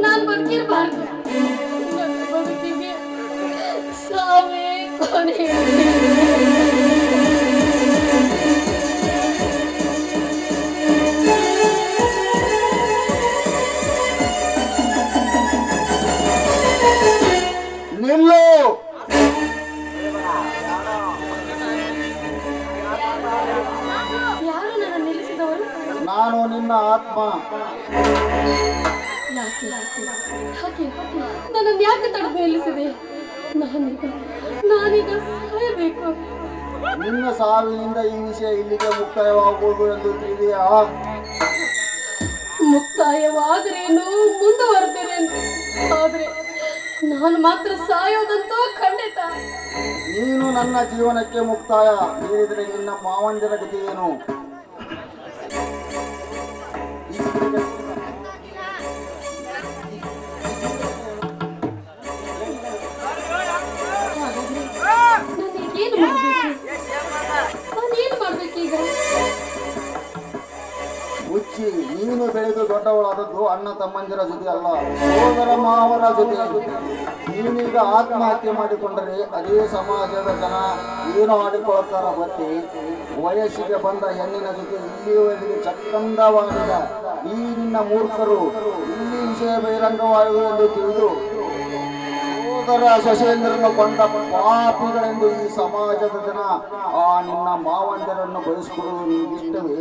ನಾನು ಬದುಕಿರಬಾರದು. ನನ್ನ ಬದುಕಿಗೆ ಸಾವೇ ಕೊನೆ. ನಿಲ್ಲು. ಯಾರು ನನ್ನ ನಿಲ್ಲಿಸಿದವರು? ನಾನು ನಿನ್ನ ಆತ್ಮ. ಯಾಕೆ ನನ್ನನ್ನು ಯಾಕೆ ತಡೆದು ನಿಲ್ಲಿಸಿದೆ? ನಾನೀಗ ಸಾಯಬೇಕು. ನಿನ್ನ ಸಾವಿನಿಂದ ಈ ವಿಷಯ ಇಲ್ಲಿಗೆ ಮುಕ್ತಾಯವಾಗುವುದು ಎಂದು ತಿಳಿದೆಯಾ? ಮುಕ್ತಾಯವಾದ್ರೇನು, ಮುಂದುವರೆದಿರೇನು, ಆದ್ರೆ ನಾನು ಮಾತ್ರ ಸಾಯೋದಂತೂ ಖಂಡಿತ. ನೀನು ನನ್ನ ಜೀವನಕ್ಕೆ ಮುಕ್ತಾಯ ಹೇಳಿದರೆ ನಿನ್ನ ಮಾವಂದಿರ ಗತಿ ಏನು? ನಾನೇನು ಮಾಡ್ಬೇಕೀಗ? ಹುಚ್ಚಿ, ನೀನು ಬೆಳೆದು ದೊಡ್ಡವಳಾದದ್ದು ಅಣ್ಣ ತಮ್ಮಂದಿರ ಜೊತೆ ಅಲ್ಲ, ಸೋದರ ಮಾವರ ಜೊತೆ. ನೀನೀಗ ಆತ್ಮಹತ್ಯೆ ಮಾಡಿಕೊಂಡರೆ ಅದೇ ಸಮಾಜದ ಜನ ಏನು ಆಡಿಕೊಳ್ತಾರ ಗೊತ್ತೇ? ವಯಸ್ಸಿಗೆ ಬಂದ ಹೆಣ್ಣಿನ ಜೊತೆ ಇಲ್ಲಿಯವರೆಗೆ ಚಕ್ಕಂದವಾಡಿದ ಈ ನಿನ್ನ ಮೂರ್ಖರು ಇಲ್ಲಿ ವಿಷಯ ಬಹಿರಂಗವಾಗುವುದು ಎಂದು ತಿಳಿದು ಸೋದರ ಸೊಸೆಯಂದರನ್ನು ಕೊಂಡ ಪಾಪಿಗಳೆಂದು ಈ ಸಮಾಜದ ಜನ ಆ ನಿನ್ನ ಮಾವಂದಿರನ್ನು ಬಯಸಿಕೊಡುವುದು ನಿಮಗಿಷ್ಟವೇ?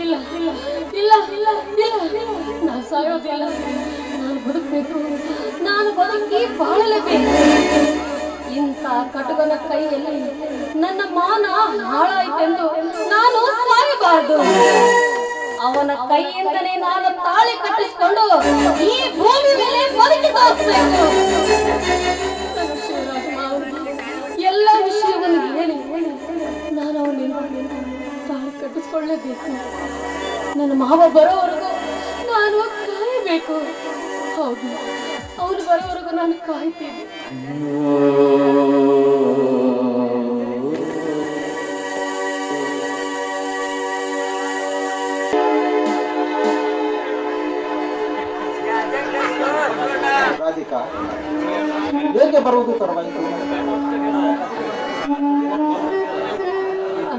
ಇಲ್ಲ ಇಲ್ಲ ಇಲ್ಲ ಇಲ್ಲ ಇಲ್ಲ, ನಾನು ಸಾಯೋದಿಲ್ಲ. ನಾನು ಬದುಕಬೇಕು. ನಾನು ಬದುಕಿ ಬಾಳಲೇಬೇಕು. ಇಂಥ ಕಟುಕನ ಕೈಯಲ್ಲಿ ನನ್ನ ಮಾನ ಹಾಳಾಯ್ತೆಂದು ನಾನು ಸಾಯಬಾರದು. ಅವನ ಕೈಯಿಂದಲೇ ನಾನು ತಾಳಿ ಕಟ್ಟಿಸಿಕೊಂಡು ಈ ಭೂಮಿ ಮೇಲೆ ಬದುಕಿ ತೋರಿಸಬೇಕು. ಎಲ್ಲ ವಿಷಯವನ್ನು ಹೇಳಿ ನಾನು ಅವನಿಂದ ತಾಳಿ ಕಟ್ಟಿಸ್ಕೊಳ್ಳೇಬೇಕು. ನನ್ನ ಮಾವ ಬರೋವರೆಗೂ ನಾನು ಕಾಯಬೇಕು. ಹೌದು, ಅವನು ಬರೋವರೆಗೂ ನಾನು ಕಾಯ್ತೀನಿ. ರಾಧಿಕಾ, ಹೇಗೆ ಬರುವುದು ತರವಾಯಿತು?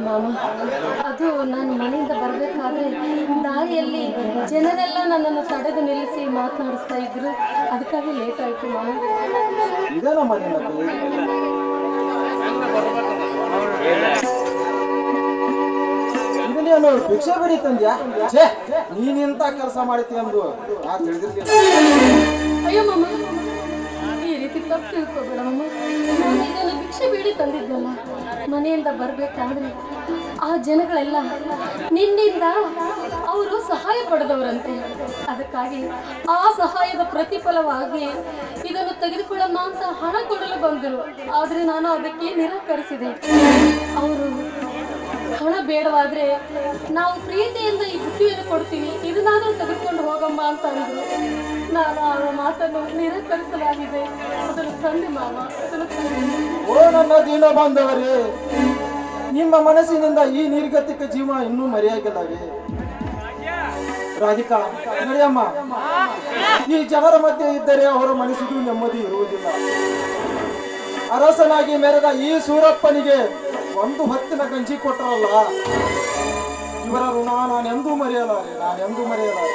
ಮಾಮ, ಅದು ನಾನು ಮನೆಯಿಂದ ಬರಬೇಕಾದ್ರೆ ದಾರಿಯಲ್ಲಿ ಜನರೆಲ್ಲ ನನ್ನನ್ನು ತಡೆದು ನಿಲ್ಲಿಸಿ ಮಾತನಾಡಿಸ್ತಾ ಇದ್ರು. ಅದಕ್ಕಾಗಿ ಲೇಟ್ ಆಯ್ತು ಮಾಮ. ಇದೇನಮ್ಮ ನಿನ್ನ ಏನು ಭಿಕ್ಷೆ ಬೇಡಿ ತಂದ್ಯಾ? ಛೇ, ನೀನಿಂತ ಕೆಲಸ ಮಾಡಿತಿ ಎಂದು ನಾ ತಿಳಿದಿರ್ಲಿಲ್ಲ. ಅಯ್ಯೋ ಮಾಮ, ಈ ರೀತಿ ತಪ್ಪು ತಿಳ್ಕೊಬೇಡ ಮಾಮ. ನಾನು ಇದನ್ನು ಭಿಕ್ಷೆ ಬೇಡಿ ತಂದಿದ್ದಲ್ಲ. ಮನೆಯಿಂದ ಬರ್ಬೇಕಾದ್ರೆ ಆ ಜನಗಳೆಲ್ಲ ನಿನ್ನಿಂದ ಅವರು ಸಹಾಯ ಪಡೆದವರಂತೆ. ಅದಕ್ಕಾಗಿ ಆ ಸಹಾಯದ ಪ್ರತಿಫಲವಾಗಿ ಇದನ್ನು ತೆಗೆದುಕೊಳ್ಳಮ್ಮ ಅಂತ ಹಣ ಕೊಡಲು ಬಂದರು. ಆದರೆ ನಾನು ಅದಕ್ಕೆ ನಿರಾಕರಿಸಿದೆ. ಅವರು ಹಣ ಬೇಡವಾದ್ರೆ ನಾವು ಪ್ರೀತಿಯಿಂದ ಈ ಬುಟ್ಟಿಯನ್ನು ಕೊಡ್ತೀವಿ, ಇದನ್ನಾದ್ರೂ ತೆಗೆದುಕೊಂಡು ಹೋಗಮ್ಮ ಅಂತ ಅಂದ್ರು. ನಾನು ಆ ಮಾತನ್ನು ನಿರಾಕರಿಸಲಾಗಿದೆ. ಅದನ್ನು ತಂದೆ ಮಾವ, ಅದನ್ನು ತಂದೆ. ಓ ನನ್ನ ದೀನ ಬಾಂಧವರೇ, ನಿಮ್ಮ ಮನಸ್ಸಿನಿಂದ ಈ ನಿರ್ಗತಿಕ ಜೀವ ಇನ್ನೂ ಮರೆಯಾಗಿಲ್ಲವೇ? ರಾಧಿಕಾ, ನಡೆಯಮ್ಮ. ಈ ಜನರ ಮಧ್ಯೆ ಇದ್ದರೆ ಅವರ ಮನಸ್ಸಿಗೂ ನೆಮ್ಮದಿ ಇರುವುದಿಲ್ಲ. ಅರಸನಾಗಿ ಮೆರೆದ ಈ ಸೂರಪ್ಪನಿಗೆ ಒಂದು ಹೊತ್ತಿನ ಗಂಜಿ ಕೊಟ್ಟರಲ್ಲ, ಇವರ ಋಣ ನಾನೆಂದೂ ಮರೆಯಲಾರೆ, ನಾನೆಂದೂ ಮರೆಯಲಾರೆ.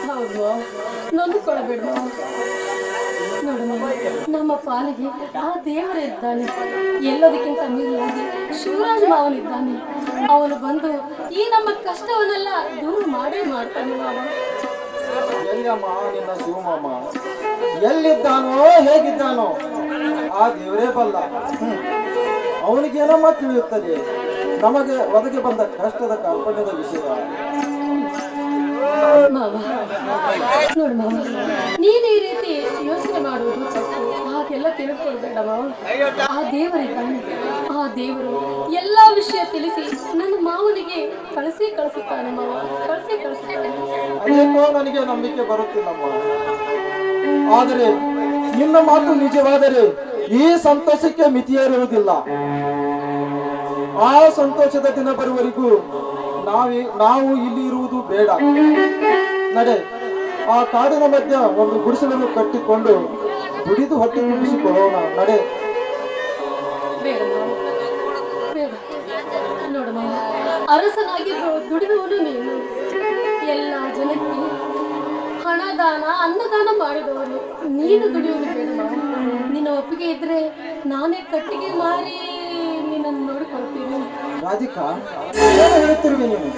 ಹೌದು, ನೊಂದುಕೊಳ್ಳಬೇಡ. ನೋಡು ಮಾವ, ನಮ್ಮ ಪಾಲಿಗೆ ಆ ದೇವರೇ ಇದ್ದಾನೆ. ಎಲ್ಲದಕ್ಕಿಂತ ಮೀರಿಯಾಗಿ ಶಿವರಾಜ ಮಾವನಿದ್ದಾನೆ. ಅವನು ಬಂದು ಈ ನಮ್ಮ ಕಷ್ಟವನ್ನೆಲ್ಲ ದೂರ ಮಾಡೇ ಮಾಡ್ತಾನೆ ಮಾವ. ಎಲ್ಲಿಯಮ್ಮ ನಿನ್ನ ಶಿವಮಾಮ? ಎಲ್ಲಿದ್ದಾನೋ ಹೇಗಿದ್ದಾನೋ ಆ ದೇವರೇ ಬಲ್ಲ. ಅವನಿಗೇನಮ್ಮ ತಿಳಿಯುತ್ತದೆ ನಮಗೆ ಒದಗಿ ಬಂದ ಕಷ್ಟದ ಕಾರ್ಪಣ್ಯದ ವಿಷಯ. ಮಾವ, ನೋಡು ಮಾವ, ನೀನು ಈ ರೀತಿ ಯೋಚನೆ ಮಾಡುವುದು ತಪ್ಪು. ಹಾಗೆಲ್ಲ ತಿಳ್ಕೊಳ್ಬೇಡ ಮಾವ. ಆ ದೇವರಿದ್ದಾನೆ. ಆ ದೇವರು ಎಲ್ಲ ವಿಷಯ ತಿಳಿಸಿ ನನ್ನ ಮಾವನಿಗೆ ಕಳಿಸುತ್ತಾನೆ ಮಾವ, ಕಳಿಸುತ್ತಾನೆ. ಅದೇನೋ ನನಗೆ ನಂಬಿಕೆ ಬರುತ್ತಿಲ್ಲಮ್ಮ. ಆದರೆ ನಿನ್ನ ಮಾತು ನಿಜವಾದರೆ ಈ ಸಂತೋಷಕ್ಕೆ ಮಿತಿಯಿರುವುದಿಲ್ಲ. ಆ ಸಂತೋಷದ ದಿನ ಬರುವವರೆಗೂ ನಾವು ಇಲ್ಲಿ ಇರುವುದು ಬೇಡ. ನಡೆ, ಆ ಕಾಡಿನ ಮಧ್ಯ ಒಂದು ಗುಡಿಸಲನ್ನು ಕಟ್ಟಿಕೊಂಡು ದುಡಿದು ಹೊಟ್ಟೆ ತುಂಬಿಸಿಕೊಳ್ಳೋಣ. ನಡೆ. ಬೇಡ ಮಾವ, ಬೇಡ. ನೋಡು ಮಾವ, ಅರಸನಾಗಿ ದುಡಿದವನು ನೀನು. ಎಲ್ಲ ಜನಕ್ಕೆ ಹಣದಾನ ಅನ್ನದಾನ ಮಾಡಿದವನು ನೀನು. ದುಡಿಯೋದು ಬೇಡ ಮಾವ. ನಿನ್ನ ಒಪ್ಪಿಗೆ ಇದ್ರೆ ನಾನೇ ಕಟ್ಟಿಗೆ ಮಾರಿ ನಿನ್ನನ್ನು ನೋಡಿಕೊಳ್ತೀನಿ. ರಾಧಿಕಾ, ಏನು ಹೇಳುತ್ತಿರುವೆ ನೀನು?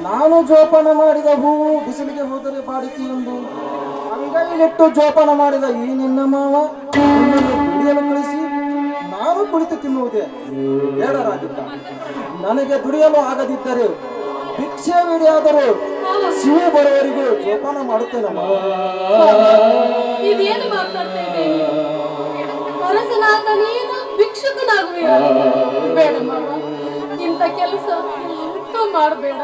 ನಾನು ಜೋಪಾನ ಮಾಡಿದ ಹೂವು ಬಿಸಿಲಿಗೆ ಹೋದರೆ ಬಾಡಿಕೆ ಎಂದು ಅಂಗೈಲಿಟ್ಟು ಜೋಪಾನ ಮಾಡಿದ ಈ ನಿನ್ನ ಮಾವ ನಿನ್ನನ್ನು ದುಡಿಯಲು ಕಳಿಸಿ ನಾನು ಕುಳಿತು ತಿನ್ನುವುದೇ? ಬೇಡ ರಾಧಿಕಾ, ನನಗೆ ದುಡಿಯಲು ಆಗದಿದ್ದರೆ ಭಿಕ್ಷೆ ಬಿಡಿಯಾದರೂ ಶಿವ ಬರುವವರೆಗೂ ಜೋಪಾನ ಮಾಡುತ್ತೇನಮ್ಮ. ಇದೇನು ಮಾತಾಡ್ತಾ ಇದೆ? ಅರಸನಾದ ನೀನು ಭಿಕ್ಷುಕನಾಗುವೆ? ಬೇಡ ಮಾವ, ಇಂಥ ಕೆಲಸ ಮಾಡಬೇಡ.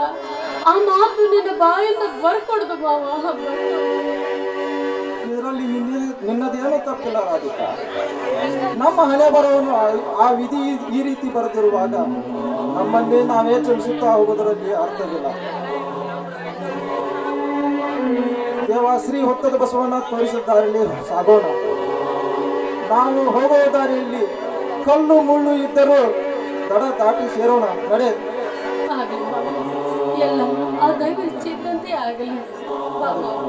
ಆ ಮಾತು ನಿನ್ನ ಬಾಯಿಂದ ಬರ್ಕೊಡುದು ಮಾವ. ಇದರಲ್ಲಿ ನಿನ್ನದೇನು ತಪ್ಪಿಲ್ಲ ರಾಧಿಕಾ. ನಮ್ಮ ಹಣೆ ಬರವನ್ನು ಆ ವಿಧಿ ಈ ರೀತಿ ಬರೆದಿರುವಾಗ ನಮ್ಮನ್ನೇ ನಾವೇ ಚಲಿಸುತ್ತಾ ಹೋಗುವುದರಲ್ಲಿ ಅರ್ಥವಿಲ್ಲ. ದೇವಾಶ್ರೀ ಹೊತ್ತದ ಬಸವಣ್ಣ ತೋರಿಸಿದ ದಾರಿಯಲ್ಲಿ ಸಾಗೋಣ. ನಾವು ಹೋಗುವ ದಾರಿಯಲ್ಲಿ ಕಲ್ಲು ಮುಳ್ಳು ಇದ್ದರೂ ದಡ ದಾಟಿ ಸೇರೋಣ. ನಡೆ. ಆಗಲಿ ಮಾವ, ಎಲ್ಲ ಆ ದೈವ ಇಚ್ಛೆ ಇದ್ದಂತೆ ಆಗಲಿ. ಬಾ ಮಾವ.